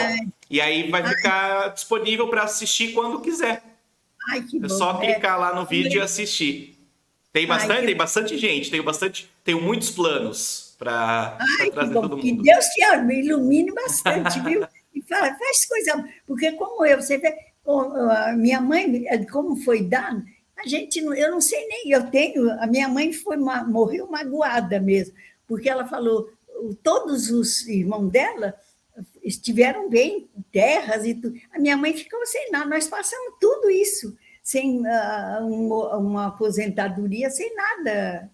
E aí vai ficar disponível para assistir quando quiser. Que bom. Só clicar lá no vídeo e assistir. Tem bastante gente, tenho muitos planos para trazer todo mundo. Que Deus te ilumine bastante, viu? E faz coisa. Porque como você vê, minha mãe, como foi dado, eu não sei nem, a minha mãe morreu magoada mesmo, porque ela falou, todos os irmãos dela estiveram bem, terras e tudo. A minha mãe ficou sem nada, nós passamos tudo isso, sem uma aposentadoria, sem nada.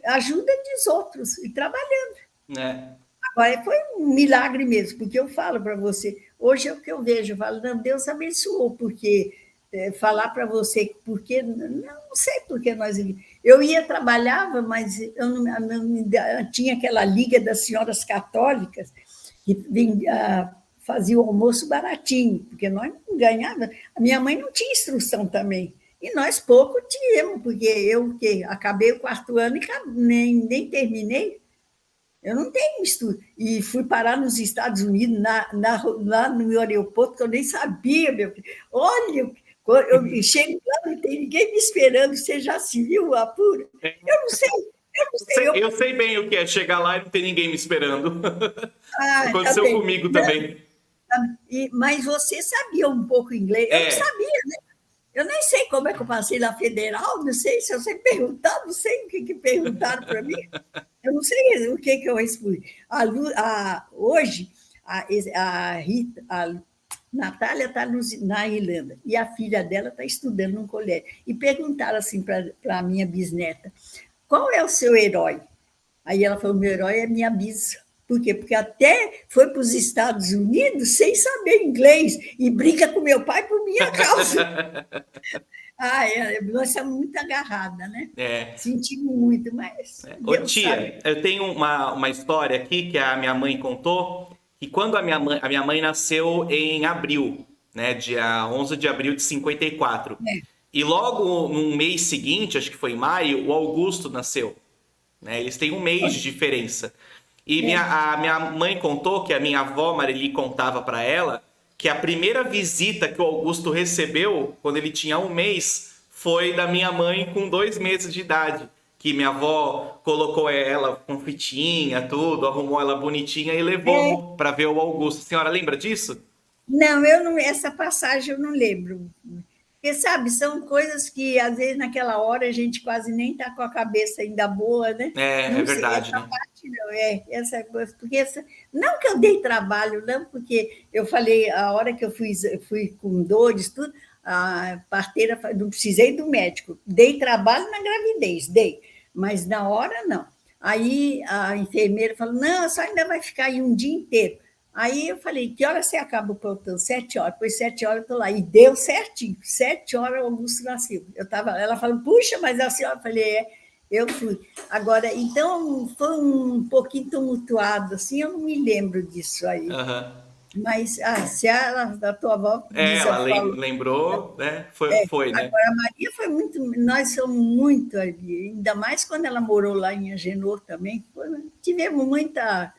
Ajuda dos outros e trabalhando. Agora, foi um milagre mesmo, porque eu falo para você, hoje é o que eu vejo, eu falo, não, Deus abençoou, porque falar para você, porque não sei porque eu trabalhava, mas eu não tinha aquela liga das senhoras católicas que fazia o almoço baratinho, porque nós não ganhávamos, a minha mãe não tinha instrução também. E nós pouco tínhamos, porque eu acabei o 4º ano e nem terminei. Eu não tenho estudo. E fui parar nos Estados Unidos, lá no aeroporto, que eu nem sabia, meu filho. Olha, eu chego lá, não tem ninguém me esperando, você já se viu, apuro? Eu não sei. Eu sei bem o que é chegar lá e não ter ninguém me esperando. Aconteceu também. Comigo também. Mas você sabia um pouco inglês? Eu não sabia, né? Eu nem sei como é que eu passei na Federal, não sei se você perguntar, não sei o que perguntaram para mim. Eu não sei o que eu respondi. Hoje, a Natália está na Irlanda e a filha dela está estudando num colégio. E perguntaram assim para a minha bisneta, qual é o seu herói? Aí ela falou, meu herói é minha bisa. Por quê? Porque até foi para os Estados Unidos sem saber inglês e briga com meu pai por minha causa. Nós somos muito agarradas, né? Sentimos muito, mas... Ô, tia, eu tenho uma história aqui que a minha mãe contou, que quando a minha mãe nasceu em abril, né, dia 11 de abril de 54. E logo no mês seguinte, acho que foi em maio, o Augusto nasceu. Né? Eles têm um mês de diferença. E a minha mãe contou, que a minha avó Marili contava para ela, que a primeira visita que o Augusto recebeu, quando ele tinha um mês, foi da minha mãe com 2 meses de idade. Que minha avó colocou ela com fitinha, tudo, arrumou ela bonitinha e levou para ver o Augusto. A senhora lembra disso? Não, essa passagem eu não lembro. Porque, sabe, são coisas que, às vezes, naquela hora, a gente quase nem está com a cabeça ainda boa, né? É verdade, essa parte não, essa coisa, porque não que eu dei trabalho, não, porque eu falei, a hora que eu fui com dores, tudo, a parteira, não precisei do médico, dei trabalho na gravidez, mas na hora, não. Aí a enfermeira falou, não, só ainda vai ficar aí um dia inteiro. Aí eu falei, que hora você acaba o plantão? 7 horas. Depois 7 horas eu estou lá. E deu certinho. 7 horas o Augusto nasceu. Ela falou, puxa, mas a senhora... Eu falei, eu fui. Agora, então, foi um pouquinho tumultuado, assim, eu não me lembro disso aí. Mas se a tua avó... ela lembrou, né? Foi, né? Agora, a Maria foi muito... Nós somos muito ali. Ainda mais quando ela morou lá em Agenor também. Tivemos muita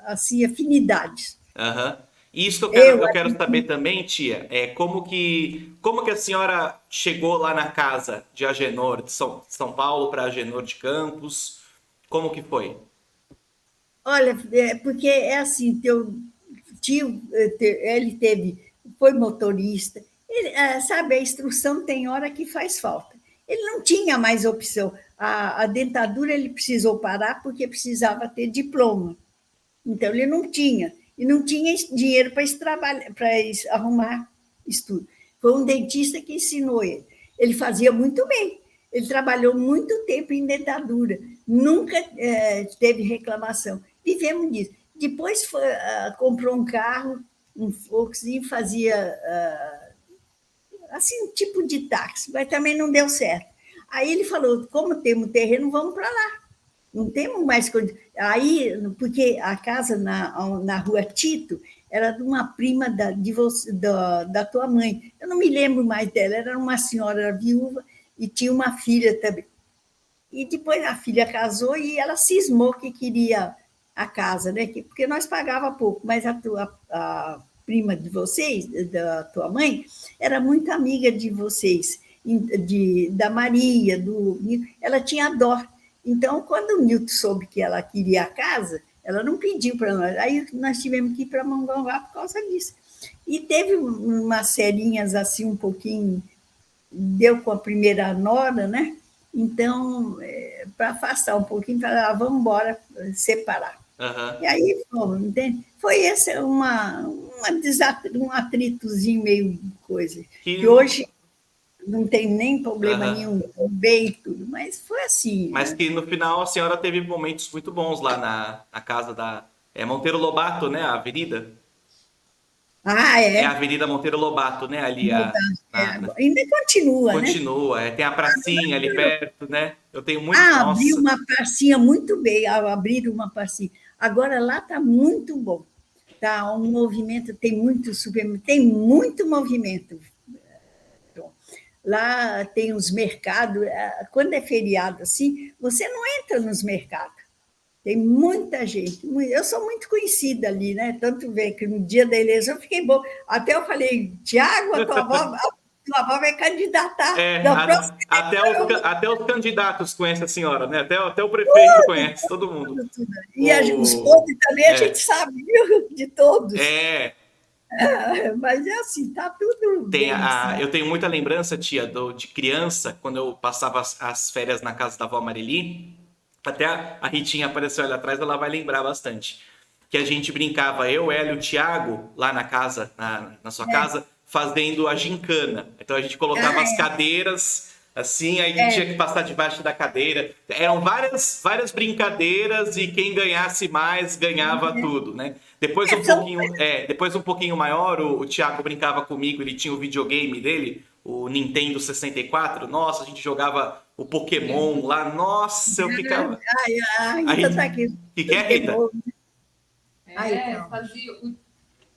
assim, afinidades. Aham. E isso que Eu, eu quero saber também, tia, é como que a senhora chegou lá na casa de Agenor, de São Paulo para Agenor de Campos? Como que foi? olha, porque é assim, teu tio, ele foi motorista, sabe, a instrução tem hora que faz falta. Ele não tinha mais opção. A dentadura ele precisou parar porque precisava ter diploma. Então, ele não tinha. E não tinha dinheiro para arrumar estudo. Foi um dentista que ensinou ele. Ele fazia muito bem. Ele trabalhou muito tempo em dentadura. Nunca teve reclamação. Vivemos disso. Depois comprou um carro, um Volkswagen, fazia assim, um tipo de táxi, mas também não deu certo. Aí ele falou: como temos terreno, vamos para lá. Não temos mais condições. Aí, porque a casa na rua Tito era de uma prima da tua mãe. Eu não me lembro mais dela, era uma senhora viúva e tinha uma filha também. E depois a filha casou e ela cismou que queria a casa, né? Porque nós pagava pouco, mas a prima de vocês, da tua mãe, era muito amiga de vocês, da Maria, ela tinha dó. Então, quando o Nilton soube que ela queria a casa, ela não pediu para nós. Aí nós tivemos que ir para Mongaguá por causa disso. E teve umas serinhas assim um pouquinho, deu com a primeira nora, né? Então, para afastar um pouquinho, falar, vamos embora, separar. Aham. E aí, entende? Foi esse um atritozinho meio coisa. Que hoje não tem nem problema nenhum, bem e tudo, mas foi assim. Mas né? que no final a senhora teve momentos muito bons lá na casa da Monteiro Lobato, né? A avenida. Ah, É a é? Avenida Monteiro Lobato, né? Ali Ainda continua, né? continua. Tem a pracinha ali perto, né? Eu tenho muito. Abriu Nossa. uma pracinha muito bem, abriram uma pracinha. Agora lá está muito bom. Tá um movimento, tem tem muito movimento. Lá tem os mercados, quando é feriado assim, você não entra nos mercados. Tem muita gente. Eu sou muito conhecida ali, né? Tanto ver que no dia da eleição eu fiquei bom. Até eu falei, Tiago, a tua avó vai candidatar. Na próxima Até os candidatos conhecem a senhora, né? Até o prefeito conhece, todo mundo. tudo. E os podres também a gente sabe, viu? De todos. É, Mas é assim, tá tudo bem. Assim. eu tenho muita lembrança, tia, de criança, quando eu passava as férias na casa da avó Marili. Até a Ritinha apareceu ali atrás, ela vai lembrar bastante. Que a gente brincava, eu, ela e o Thiago, lá na casa, na sua casa, fazendo a gincana. Então a gente colocava as cadeiras assim, aí tinha que passar debaixo da cadeira. Eram várias brincadeiras e quem ganhasse mais ganhava tudo, né? Depois um pouquinho maior, o Thiago brincava comigo, ele tinha o videogame dele, o Nintendo 64. Nossa, a gente jogava o Pokémon lá. Nossa, eu ficava. Ainda tá aqui. O que é, Rita? Fazia.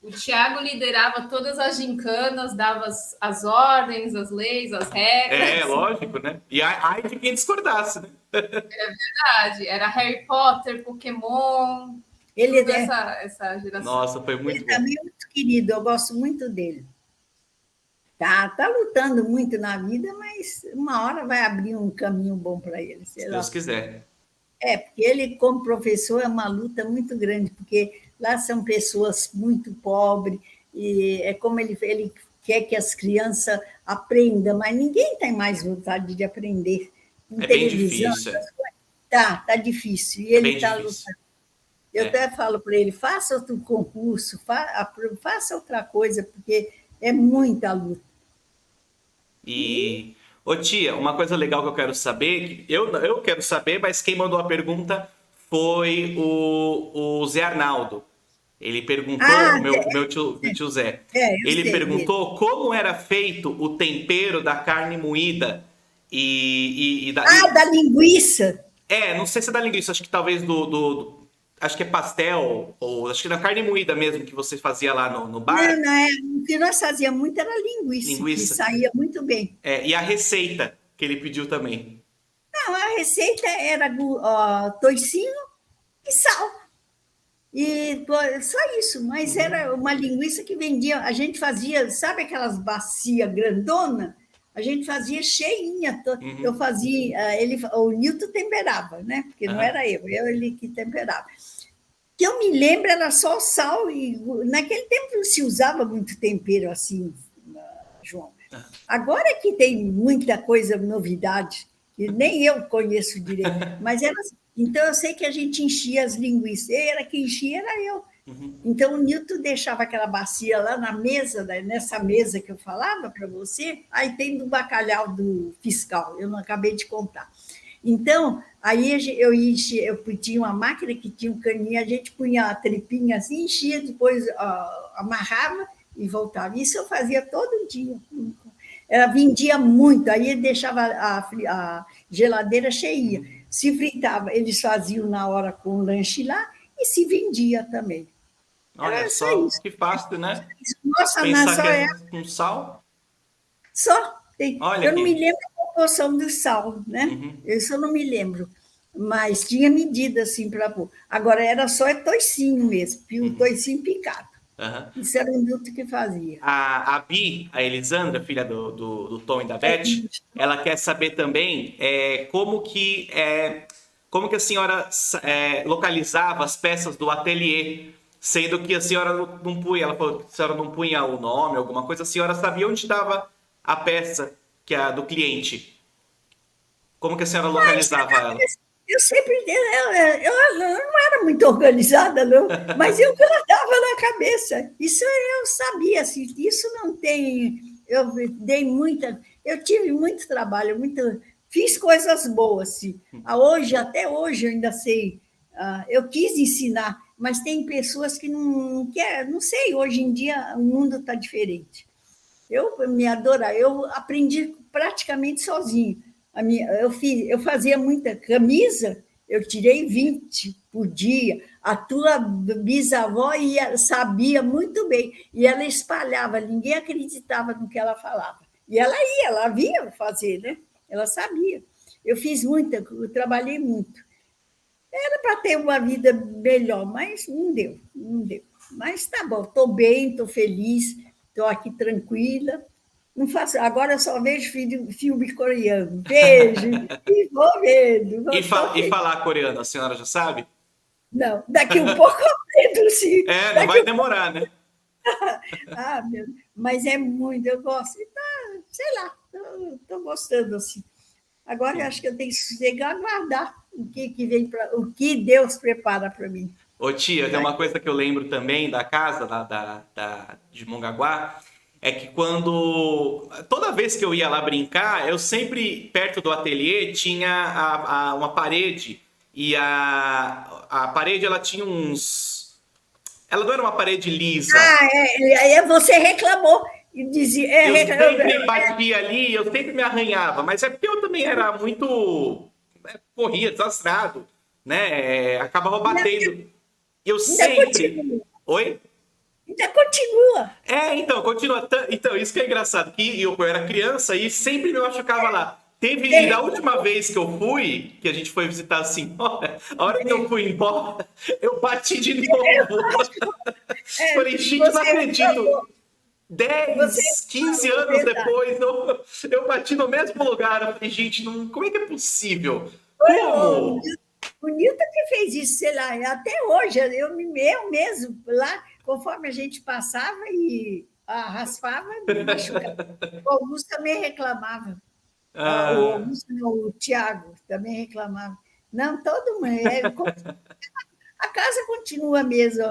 O Thiago liderava todas as gincanas, dava as ordens, as leis, as regras. É, lógico, né? E aí de quem discordasse, né? É verdade. Era Harry Potter, Pokémon, essa geração. Nossa, foi muito ele bom. também é muito querido, eu gosto muito dele. Tá lutando muito na vida, mas uma hora vai abrir um caminho bom para ele. Se Deus quiser. Porque ele, como professor, é uma luta muito grande, porque lá são pessoas muito pobres, e é como ele quer que as crianças aprendam, mas ninguém tem mais vontade de aprender. É bem difícil. Tá difícil, e ele está lutando. Eu até falo para ele, faça outro concurso, faça outra coisa, porque é muita luta. E, ô tia, uma coisa legal que eu quero saber, eu quero saber, mas quem mandou a pergunta foi o Zé Arnaldo. Ele perguntou, o meu tio Zé, ele perguntou como era feito o tempero da carne moída da linguiça. Não sei se é da linguiça, acho que talvez acho que é pastel, ou acho que da carne moída mesmo que você fazia lá no bar. Não, o que nós fazíamos muito era linguiça, que saía muito bem. E a receita que ele pediu também. Não, a receita era toicinho e sal. E pô, só isso, mas era uma linguiça que vendia. A gente fazia, sabe aquelas bacias grandona? A gente fazia cheinha. Eu Uhum. fazia, o Nilton temperava, né? Porque não Aham. era eu ele que temperava. Que eu me lembro era só sal, e naquele tempo não se usava muito tempero assim, João. Agora é que tem muita coisa, novidade, que nem eu conheço direito, mas era assim. Então eu sei que a gente enchia as linguiças, era que enchia, era eu. Uhum. Então o Nilton deixava aquela bacia lá na mesa, nessa mesa que eu falava para você, aí tem do bacalhau do fiscal, eu não acabei de contar. Então, aí eu enchia, eu tinha uma máquina que tinha um caninho, a gente punha a tripinha assim, enchia, depois amarrava e voltava. Isso eu fazia todo dia. Ela vendia muito, aí ele deixava a geladeira cheia. Se fritava, eles faziam na hora com o lanche lá e se vendia também. Olha Era só só, isso. que fácil, né? Nossa, não, Pensar só que é é com sal. só. Tem. Olha Eu não me aqui. lembro a proporção do sal, né? Uhum. Isso eu não me lembro. Mas tinha medida assim para pôr. Agora era só toicinho mesmo, o Uhum. toicinho picado. Aham. Isso era um Nilton que fazia. A Bi, a Elisandra, filha do Tom e da Beth, ela quer saber também como que a senhora localizava as peças do ateliê, sendo que a senhora não punha, ela falou que a senhora não punha o nome, alguma coisa, a senhora sabia onde estava a peça que é a do cliente. Como que a senhora localizava ela? Eu sempre. Eu não era muito organizada, não, mas eu guardava na cabeça. Isso eu sabia, assim, isso não tem. Eu dei muita. Eu tive muito trabalho, fiz coisas boas. Assim. Hoje, até hoje, eu ainda sei. Eu quis ensinar, mas tem pessoas que não querem, não sei, hoje em dia o mundo está diferente. Eu me adoro, eu aprendi praticamente sozinho. Eu fazia muita camisa, eu tirei 20 por dia. A tua bisavó sabia muito bem, e ela espalhava, ninguém acreditava no que ela falava. E ela via fazer, né? Ela sabia. Eu fiz muita, eu trabalhei muito. Era para ter uma vida melhor, mas não deu, não deu. Mas tá bom, estou bem, estou feliz, estou aqui tranquila. Não faço, agora eu só vejo filme coreano. Vejo e vou vendo, estou E feliz. falar coreano, a senhora já sabe? Não, daqui um pouco eu aprendo, sim. É, não Daqui vai um pouco. demorar, né? Meu, mas é muito, eu gosto. Então, sei lá, estou gostando assim. Agora eu acho que eu tenho que sossegar, aguardar que vem o que Deus prepara para mim. Ô tia, tem Né? uma coisa que eu lembro também da casa de Mongaguá, é que toda vez que eu ia lá brincar, eu sempre, perto do ateliê, tinha uma parede, e a parede ela tinha uns. Ela não era uma parede lisa. Aí você reclamou e dizia. Eu sempre batia ali, eu sempre me arranhava, mas é porque eu também era muito. Corria, desastrado, né? Acabava batendo. Eu Ainda sempre. continua. Oi? Ainda continua. Então, continua. Então, isso que é engraçado, que eu era criança e sempre me machucava lá. Você E da última reclamou. vez que eu fui, que a gente foi visitar a senhora, a hora que eu fui embora, eu bati de novo. Falei, gente, não Você acredito. reclamou. Você 10, 15 reclamou, anos verdade. depois, eu bati no mesmo lugar. Eu falei, gente, como é que é possível? Foi Como? o Nilton que fez isso, sei lá, até hoje, eu mesmo, lá, conforme a gente passava e raspava, machucava. O Augusto também reclamava. O Ah, Augusto, não, o Tiago também reclamava. Não, todo mundo. A casa continua mesmo,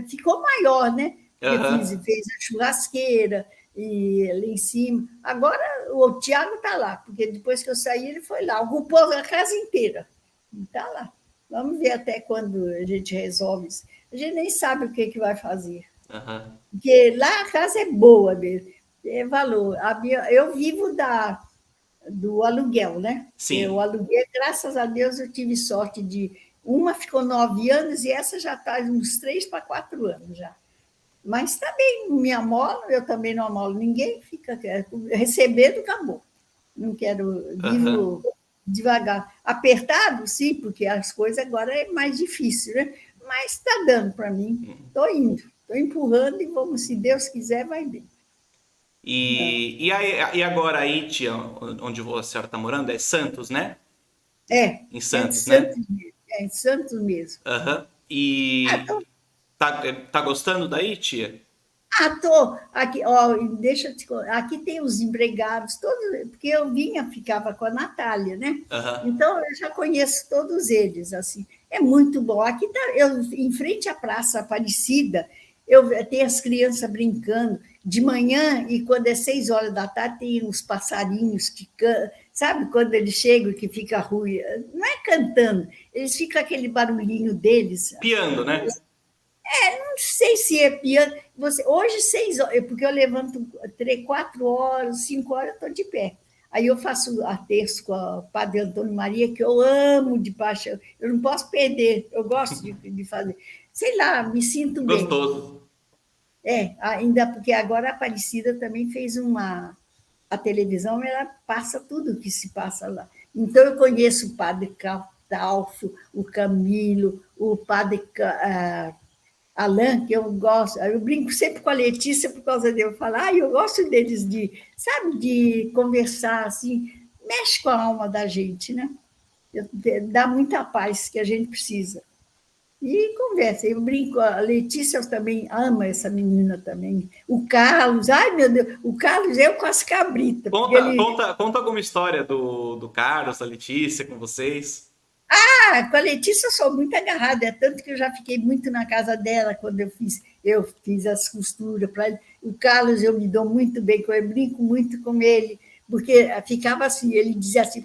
ficou maior, né? Porque aham. fez a churrasqueira e ali em cima. Agora o Tiago está lá, porque depois que eu saí, ele foi lá, ocupou a casa inteira. Está lá. Vamos ver até quando a gente resolve isso. A gente nem sabe o que vai fazer. Aham. Porque lá a casa é boa mesmo, é valor. Eu vivo do aluguel, né? Porque o Sim. aluguel, graças a Deus, eu tive sorte de. Uma ficou 9 anos e essa já está uns 3 para 4 anos já. Mas está bem, não me amolo, eu também não amolo ninguém, fica recebendo, acabou. Não quero, Aham. vivo devagar. Apertado, sim, porque as coisas agora é mais difícil, né? mas está dando para mim. Estou indo, estou empurrando e vamos, se Deus quiser, vai bem. E agora aí, tia, onde a senhora está morando, é Santos, né? É Em de Santos, né? Santos mesmo. É em Santos mesmo. Aham. Ah, E tô, tá gostando daí, tia? tô aqui, ó, deixa eu te contar. Aqui tem os empregados, todos, porque eu vinha, ficava com a Natália, né? Aham. Então eu já conheço todos eles, assim. É muito bom. Aqui tá, eu, em frente à Praça Aparecida, eu tenho as crianças brincando de manhã e quando é 6 horas da tarde tem uns passarinhos que cantam, sabe quando eles chegam que fica ruim, não é cantando, eles ficam aquele barulhinho deles. Piando, né? Não sei se é piano. Hoje, 6 horas, porque eu levanto 4 horas, 5 horas, eu estou de pé. Aí eu faço a terço com o Padre Antônio Maria, que eu amo de paixão. Eu não posso perder, eu gosto de fazer. Sei lá, me sinto bem. Gostoso. Ainda porque agora a Aparecida também fez uma. A televisão, ela passa tudo que se passa lá. Então, eu conheço o Padre Catalfo, o Camilo, o Padre Alain, que eu gosto, eu brinco sempre com a Letícia por causa de eu falar, eu gosto deles sabe, de conversar assim, mexe com a alma da gente, né? Dá muita paz que a gente precisa. E conversa, eu brinco, a Letícia também ama essa menina também. O Carlos, ai meu Deus, o Carlos eu com as cabritas, porque ele. Conta alguma história do Carlos, da Letícia, com vocês. Com a Letícia eu sou muito agarrada, é tanto que eu já fiquei muito na casa dela quando eu fiz as costuras para ele. O Carlos eu me dou muito bem com ele, eu brinco muito com ele, porque ficava assim, ele dizia assim,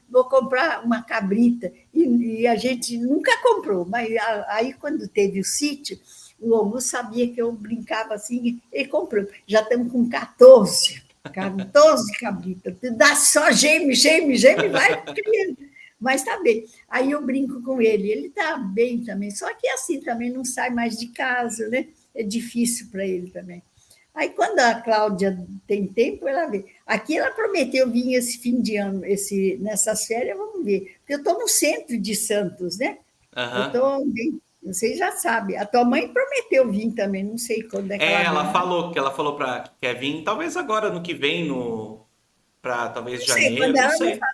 vou comprar uma cabrita, e a gente nunca comprou, mas aí quando teve o sítio, o Augusto sabia que eu brincava assim, ele comprou. Já estamos com 14 cabritas, dá só geme, geme, geme, vai criando. Mas está bem. Aí eu brinco com ele está bem também, só que assim também não sai mais de casa, né? É difícil para ele também. Aí, quando a Cláudia tem tempo, ela vê. Aqui ela prometeu vir esse fim de ano, nessas férias, vamos ver. Porque eu estou no centro de Santos, né? Eu Aham. estou bem. Vocês já sabem. A tua mãe prometeu vir também, não sei quando é que ela Ela vem. falou para que quer vir, talvez agora no que vem, para talvez Não sei, janeiro, quando não ela não sei. fala,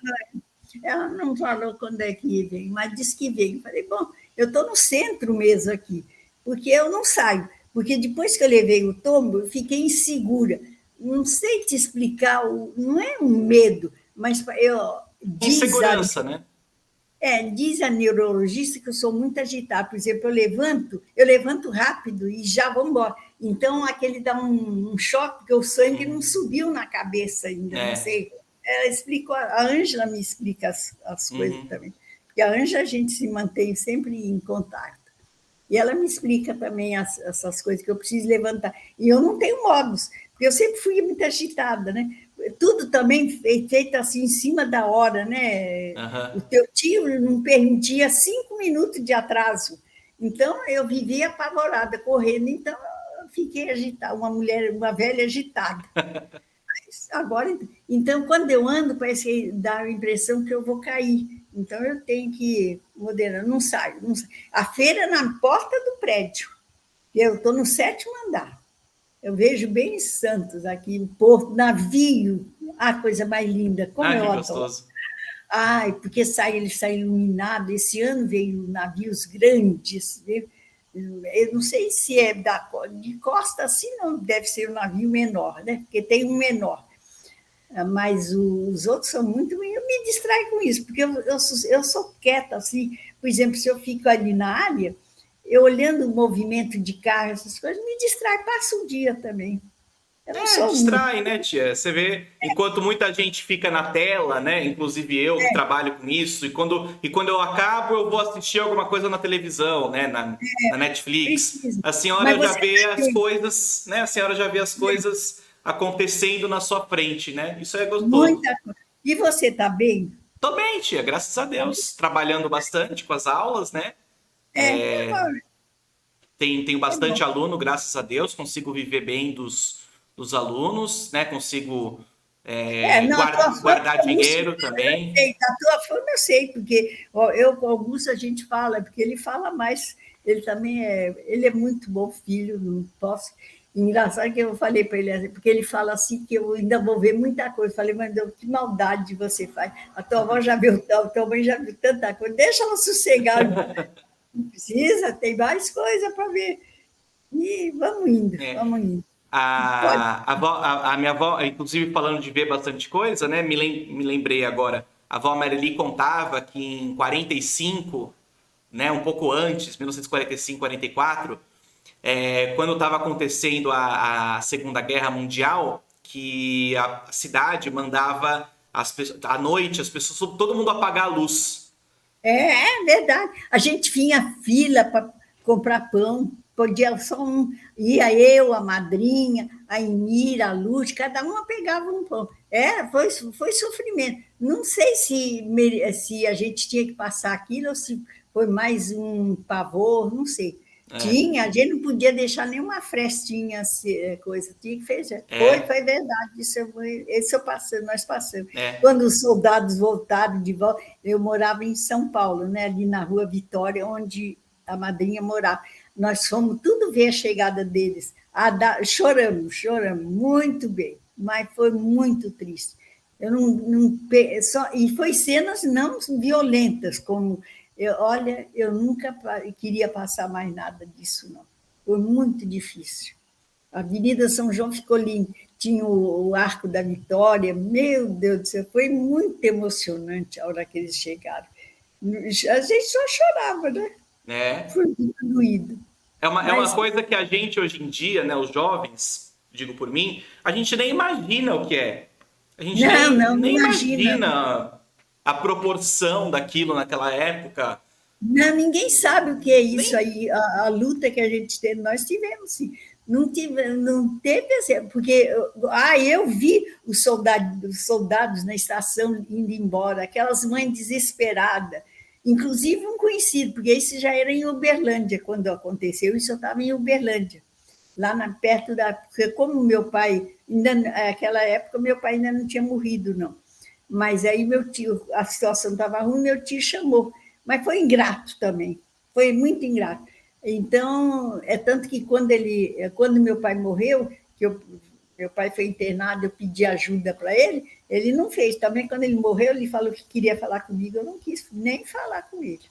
ela não falou quando é que vem, mas disse que vem. Falei, bom, eu estou no centro mesmo aqui, porque eu não saio. Porque depois que eu levei o tombo, eu fiquei insegura. Não sei te explicar, não é um medo, mas Insegurança, né? diz a neurologista que eu sou muito agitada. Por exemplo, eu levanto rápido e já vou embora. Então, aquele dá um choque, porque o sangue não subiu na cabeça ainda, não É. sei. Ela explicou, a Ângela me explica as coisas Uhum. também. Porque a Ângela a gente se mantém sempre em contato. E ela me explica também essas coisas que eu preciso levantar. E eu não tenho modos, porque eu sempre fui muito agitada, né? Tudo também feito assim em cima da hora, né? O Aham. teu tio não permitia 5 minutos de atraso. Então, eu vivia apavorada, correndo. Então, eu fiquei agitada, uma velha agitada. Agora, então, quando eu ando, parece que dá a impressão que eu vou cair. Então, eu tenho que moderar, não saio, não saio. A feira é na porta do prédio. Eu estou no 7º andar. Eu vejo bem Santos aqui, o porto, navio, a coisa mais linda, como Ah, que eu adoro. gostoso. Ai, porque ele sai iluminado. Esse ano veio navios grandes, né? Eu não sei se é de costa assim, não deve ser um navio menor, né? Porque tem um menor. Mas os outros são muito. Eu me distraio com isso, porque eu sou quieta, assim. Por exemplo, se eu fico ali na área, eu olhando o movimento de carro, essas coisas, me distrai, passa o dia também. Eu não sou muito. Distrai, né, tia? Você vê, enquanto muita gente fica na tela, né? Inclusive eu que trabalho com isso, e quando eu acabo, eu vou assistir alguma coisa na televisão, né? Na Netflix. Preciso. A Mas senhora já você vê está as bem, coisas, né? A senhora já vê as coisas acontecendo na sua frente, né? Isso é gostoso. muita coisa. E você está bem? Tô bem, tia, graças a Deus. Trabalhando bastante com as aulas, né? É bom. Tenho É bom. bastante aluno, graças a Deus, consigo viver bem dos alunos, né? Consigo Não, a tua fama, guardar Augusto, dinheiro eu também. sei, a tua fama eu sei, porque ó, eu com o Augusto a gente fala, porque ele fala mais, Ele também ele é muito bom filho, não posso. Engraçado que eu falei para ele assim, porque ele fala assim que eu ainda vou ver muita coisa. Eu falei, mas Deus, que maldade você faz. A tua avó já viu, a tua mãe já viu tanta coisa, deixa ela sossegar. Não precisa, tem mais coisa para ver. E vamos indo, É. vamos indo. Pode. A minha avó, inclusive falando de ver bastante coisa, né? Me lembrei agora. A avó Marili contava que em 45, né, um pouco antes, 1945, 44, quando estava acontecendo a Segunda Guerra Mundial, que a cidade mandava à noite as pessoas, todo mundo apagar a luz. É verdade. A gente vinha fila para comprar pão, podia só um. Ia eu, a madrinha, a Emira, a Luz, cada uma pegava um pão. Foi sofrimento. Não sei se a gente tinha que passar aquilo ou se foi mais um pavor, não sei. Tinha, a gente não podia deixar nenhuma frestinha, coisa, tinha que fechar. Foi verdade, nós passamos. Quando os soldados voltaram de volta, eu morava em São Paulo, né, ali na Rua Vitória, onde a madrinha morava. Nós fomos tudo ver a chegada deles. Choramos muito bem, mas foi muito triste. Eu e foi cenas não violentas, como olha, eu nunca queria passar mais nada disso, não. Foi muito difícil. A Avenida São João ficou linda, tinha o Arco da Vitória, meu Deus do céu, foi muito emocionante a hora que eles chegaram. A gente só chorava, né? Foi muito doído. É uma coisa que a gente hoje em dia, né, os jovens, digo por mim, a gente nem imagina o que é. A gente nem imagina a proporção daquilo naquela época. Não, ninguém sabe o que é isso aí, a luta que a gente teve, nós tivemos, sim. Não teve assim, porque eu vi os soldados na estação indo embora, aquelas mães desesperadas, inclusive um conhecido, porque isso já era em Uberlândia, quando aconteceu, isso eu estava em Uberlândia, lá perto porque como meu pai, naquela época, meu pai ainda não tinha morrido, não. Mas aí meu tio, a situação estava ruim, meu tio chamou. Mas foi ingrato também, foi muito ingrato. Então, tanto que quando meu pai morreu, meu pai foi internado, eu pedi ajuda para ele não fez. Também, quando ele morreu, ele falou que queria falar comigo, eu não quis nem falar com ele.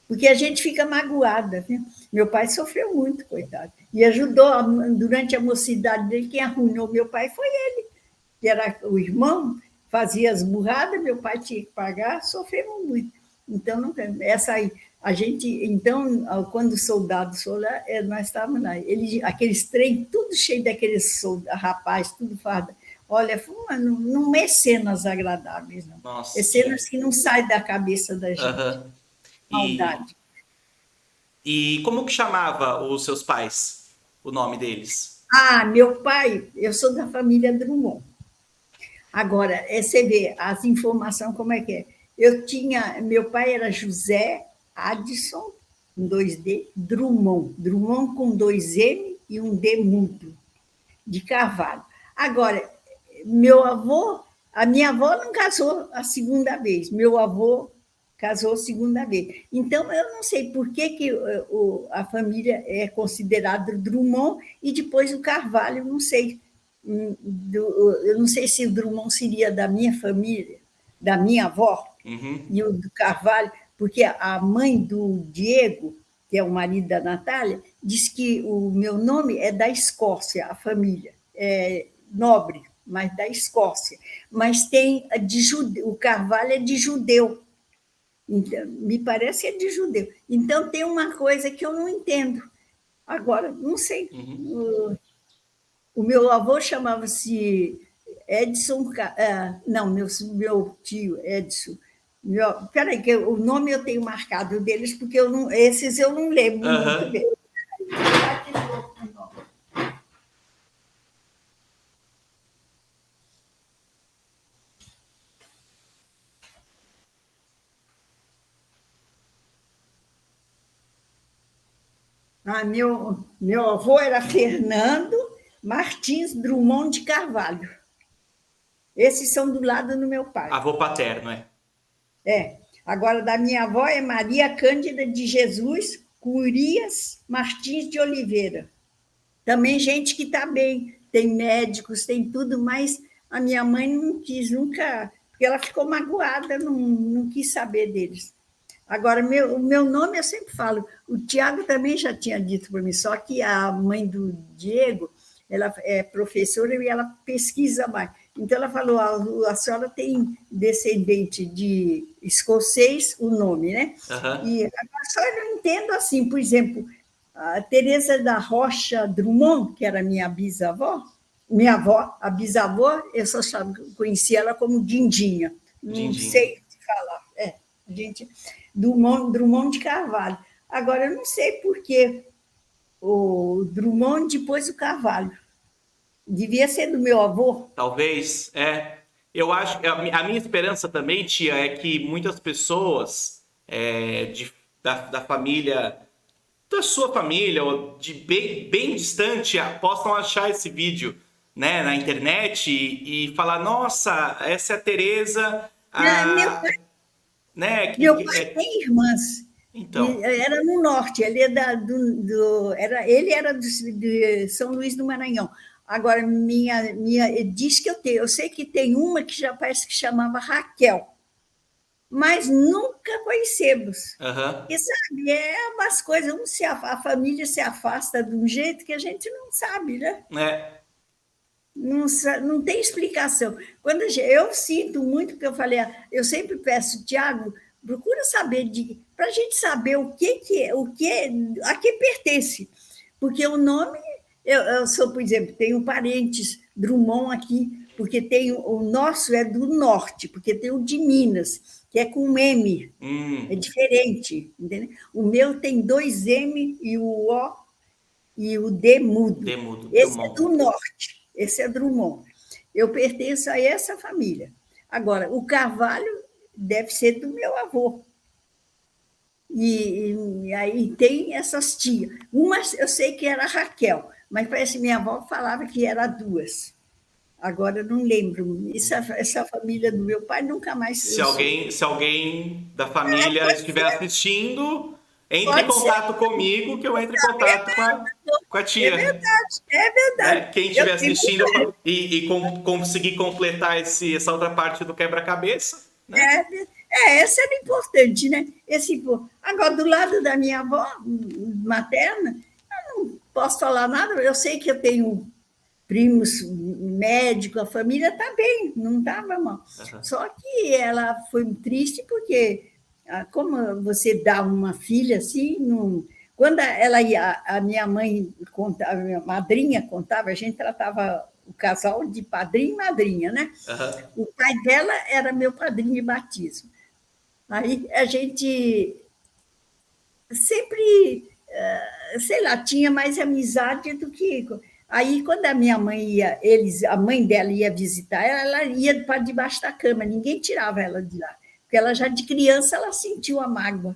Porque a gente fica magoada. Né? Meu pai sofreu muito, coitado. E ajudou, durante a mocidade dele, quem arruinou meu pai foi ele, que era o irmão, fazia as burradas, meu pai tinha que pagar, sofremos muito. Então, então, quando os soldados foram lá, nós estávamos lá. Aqueles trem, tudo cheio daqueles rapazes, tudo farda. Olha, não é cenas agradáveis, não. Nossa. É cenas que não saem da cabeça da gente. Maldade. E como que chamava os seus pais? O nome deles? Meu pai, eu sou da família Drummond. Agora, você vê as informações como é que é. Meu pai era José Addison, com 2D, Drummond com 2M e um D mudo, de Carvalho. Agora, a minha avó não casou a segunda vez, meu avô casou a segunda vez. Então, eu não sei por que a família é considerada Drummond e depois o Carvalho, não sei. Eu não sei se o Drummond seria da minha família, da minha avó, e o do Carvalho, porque a mãe do Diego, que é o marido da Natália, diz que o meu nome é da Escócia, a família, é nobre, mas da Escócia. Mas tem o Carvalho é de judeu, então, me parece que é de judeu. Então, tem uma coisa que eu não entendo. Agora, não sei. O meu avô chamava-se Edson, não, meu tio Edson. Peraí, que o nome eu tenho marcado deles, porque esses eu não lembro muito bem. Meu avô era Fernando Martins Drummond de Carvalho. Esses são do lado do meu pai. Avô paterno, Agora, da minha avó é Maria Cândida de Jesus Curias Martins de Oliveira. Também gente que está bem, tem médicos, tem tudo, mas a minha mãe não quis nunca, porque ela ficou magoada, não quis saber deles. Agora, o meu nome eu sempre falo, o Tiago também já tinha dito para mim, só que a mãe do Diego, ela é professora e ela pesquisa mais. Então, ela falou, a senhora tem descendente de escocês, o nome, né? Aham. E agora só eu não entendo assim, por exemplo, a Teresa da Rocha Drummond, que era minha bisavó, minha avó, a bisavó, eu só conhecia ela como Dindinha, não Dindinha. sei falar, gente, Drummond de Carvalho. Agora, eu não sei por que o Drummond depois o Carvalho. Devia ser do meu avô. Talvez, é. Eu acho que a minha esperança também, tia, é que muitas pessoas da família, da sua família, ou de bem distante, possam achar esse vídeo, né, na internet e falar, nossa, essa é a Tereza, Meu pai, né? meu pai tem irmãs. Então, Era no norte, ele, ele era de São Luís do Maranhão. Agora, diz que eu sei que tem uma que já parece que chamava Raquel, mas nunca conhecemos. aham, E sabe, umas coisas, a família se afasta de um jeito que a gente não sabe, né? né? Não tem explicação. Quando eu sinto muito, que eu falei, eu sempre peço, Tiago, procura saber para a gente saber o que é, a que pertence. Porque o nome, eu sou, por exemplo, tenho parentes Drummond aqui, porque tem o nosso é do norte, porque tem o de Minas, que é com M, é diferente, entendeu? O meu tem 2 M e o O e o D mudo. Demudo, Esse é Drummond. do norte, esse é Drummond. Eu pertenço a essa família. Agora, o Carvalho deve ser do meu avô. E aí tem essas tias. Uma eu sei que era Raquel, mas parece que minha avó falava que era duas. Agora eu não lembro. Essa família do meu pai nunca mais Se eu soube. alguém, se alguém da família Pode estiver ser, assistindo, entre em pode ser. contato comigo, que eu entre em É contato com a é tia. verdade, é Né? verdade. Quem Eu estiver tenho assistindo conseguir completar essa outra parte do quebra-cabeça, né? essa era importante, né? Agora, do lado da minha avó materna, eu não posso falar nada, eu sei que eu tenho primos médicos, a família está bem, não estava mal. Uhum. Só que ela foi triste porque, como você dá uma filha assim, quando ela ia, a minha mãe contava, a minha madrinha contava, a gente tratava o casal de padrinho e madrinha, né? Uhum. O pai dela era meu padrinho de batismo. Aí a gente sempre, sei lá, tinha mais amizade do que. Aí, quando a minha mãe ia, a mãe dela ia visitar ela ia para debaixo da cama, ninguém tirava ela de lá, porque ela já de criança ela sentiu a mágoa.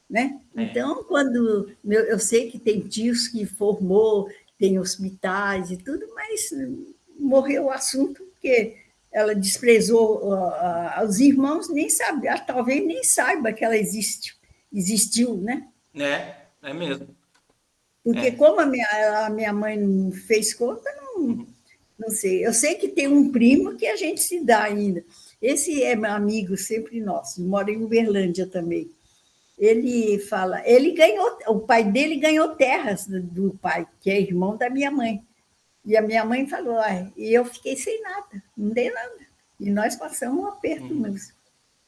Né? É. Então, quando eu sei que tem tios que formou, tem hospitais e tudo, mas morreu o assunto porque ela desprezou os irmãos, nem sabe, talvez nem saiba que ela existiu, né? É mesmo. Porque É. como a minha mãe não fez conta, Uhum. não sei. Eu sei que tem um primo que a gente se dá ainda. Esse é meu amigo sempre nosso, mora em Uberlândia também. Ele fala, o pai dele ganhou terras do pai, que é irmão da minha mãe. E a minha mãe falou, e eu fiquei sem nada, não dei nada. E nós passamos um aperto mesmo.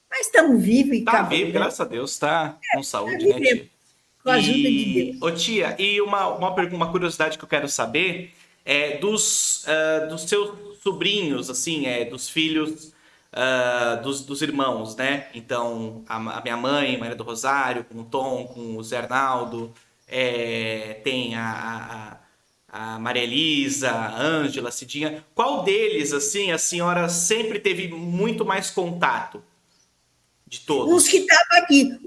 Mas estamos vivos e Tá acabou, vivo, né? graças a Deus, tá com saúde, né, Vivemos, tia? com a ajuda de Ô Deus. tia, e uma curiosidade que eu quero saber é dos seus sobrinhos, assim, dos filhos dos irmãos, né? Então, a minha mãe, Maria do Rosário, com o Tom, com o Zé Arnaldo, tem a Maria Elisa, a Ângela, a Cidinha. Qual deles, assim, a senhora sempre teve muito mais contato de Os que todos? estavam aqui,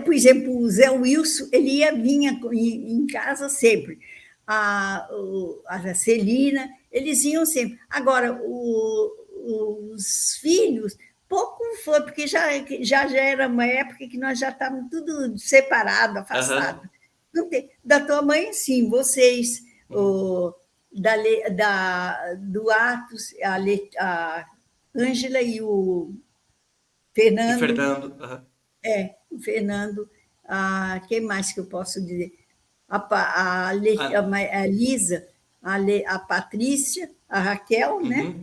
por exemplo, o Zé Wilson, ele vinha em casa sempre. A Celina, eles iam sempre. Agora, os filhos, pouco foi, porque já era uma época que nós já estávamos tudo separado, afastado. Não tem, da tua mãe, sim, vocês, do Atos, a Ângela e o E Fernando. Fernando. O Fernando. Quem mais que eu posso dizer? A Lisa, a Patrícia, a Raquel, né?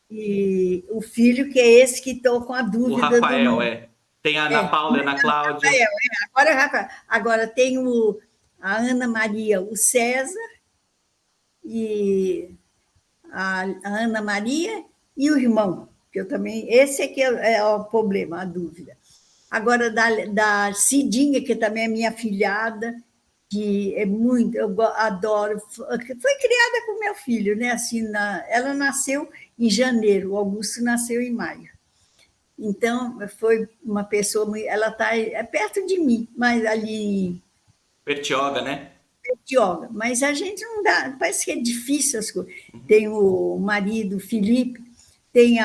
E o filho, que é esse que estou com a dúvida. O Rafael, do Tem a Ana Paula e a Ana Cláudia. Rafael, agora tem a Ana Maria, o César, e a Ana Maria e o irmão, que eu também. Esse é que é o problema, a dúvida. Agora, da Cidinha, que também é minha filhada, que é muito, eu adoro, foi criada com meu filho, né? Assim, ela nasceu em janeiro, o Augusto nasceu em maio. Então, foi uma pessoa, ela está perto de mim, mas ali... Bertioga, né? Bertioga, mas a gente não dá, parece que é difícil as coisas. Tem o marido, o Felipe, tem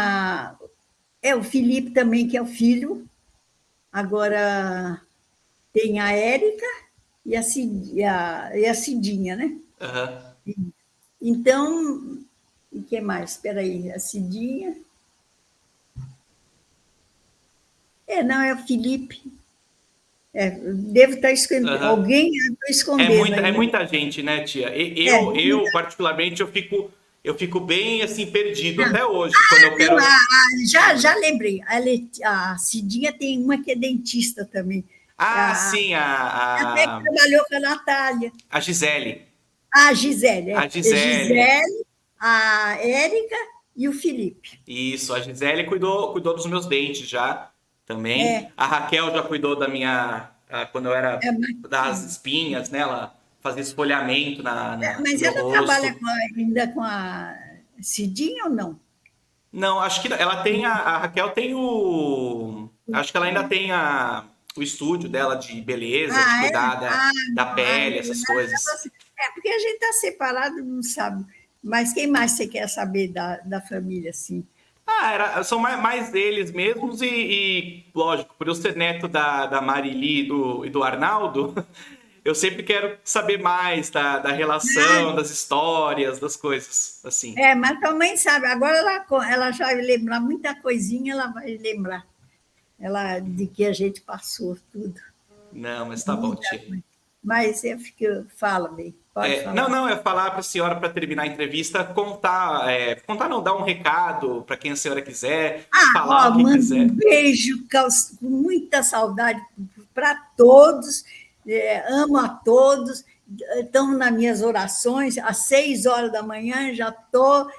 o Felipe também, que é o filho, agora tem a Érica e a Cidinha, né? Então, o que mais? Espera aí, a Cidinha... não, é o Felipe. Devo estar escondendo. Alguém estou escondendo. É muita gente, né, tia? Eu particularmente, eu fico bem assim, perdido até hoje. Quando eu quero... Já lembrei. A Cidinha tem uma que é dentista também. Sim, até que trabalhou com a Natália. A Gisele. A Gisele. A Gisele. A Érica e o Felipe. Isso, a Gisele cuidou dos meus dentes já. Também. A Raquel já cuidou da minha... Quando eu era das espinhas, né? Ela fazia esfoliamento mas ela rosto. trabalha ainda com a Cidinha ou não? Não, acho que ela tem... A Raquel tem acho que ela ainda tem o estúdio dela de beleza, de cuidar da pele, essas coisas. Porque a gente está separado, não sabe. Mas quem mais você quer saber da família, assim? São mais eles mesmos e, lógico, por eu ser neto da Marili e do Arnaldo, eu sempre quero saber mais da relação, das histórias, das coisas, assim. Mas tua mãe sabe, agora ela já vai lembrar muita coisinha, ela vai lembrar de que a gente passou tudo. Não, mas tá bom, tia. Mas fala bem. Pode falar. Não, é falar para a senhora, para terminar a entrevista, dar um recado para quem a senhora quiser, falar o que quiser. Um beijo com muita saudade para todos, amo a todos, estão nas minhas orações, às 6 horas da manhã já estou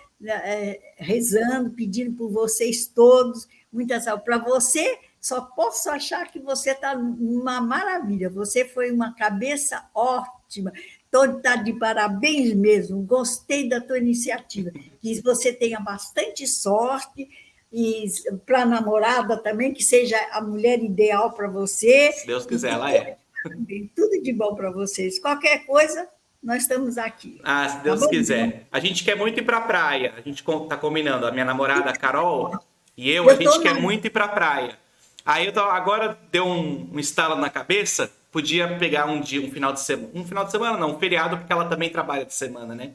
rezando, pedindo por vocês todos, muita saúde. Para você, só posso achar que você está uma maravilha, você foi uma cabeça ótima, está de parabéns mesmo, gostei da tua iniciativa, que você tenha bastante sorte, e para a namorada também, que seja a mulher ideal para você. Se Deus quiser, ela é. Tudo de bom para vocês. Qualquer coisa, nós estamos aqui. Se Deus quiser. A gente quer muito ir para a praia, a gente está combinando, a minha namorada, a Carol, e a gente quer muito ir para a praia. Aí agora deu um estalo na cabeça, podia pegar um final de semana não, um feriado, porque ela também trabalha de semana, né?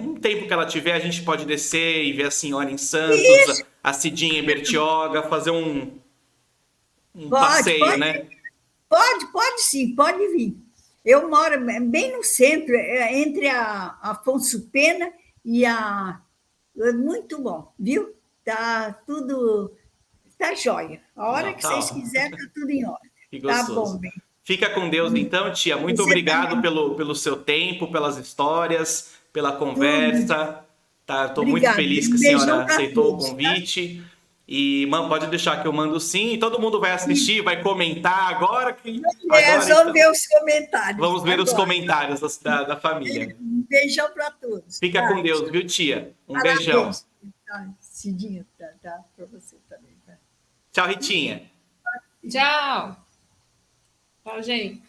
Um tempo que ela tiver, a gente pode descer e ver a senhora em Santos, a Cidinha em Bertioga, fazer um passeio, né? Pode sim, pode vir. Eu moro bem no centro, entre a Afonso Pena e é muito bom, viu? Tá tudo... Tá jóia. A hora que vocês quiserem, tá tudo em ordem. Que gostoso. Tá bom, bem. Fica com Deus, então, tia. Muito obrigado pelo seu tempo, pelas histórias, pela conversa. Estou muito feliz que a senhora aceitou o convite. E, pode deixar que eu mando sim. E todo mundo vai assistir, vai comentar agora. Vamos ver os comentários. Vamos ver os comentários da família. Um beijão para todos. Fica com Deus, viu, tia? Beijão. Cidinha, tá para você também. Tchau, Ritinha. Tchau. Tchau, gente.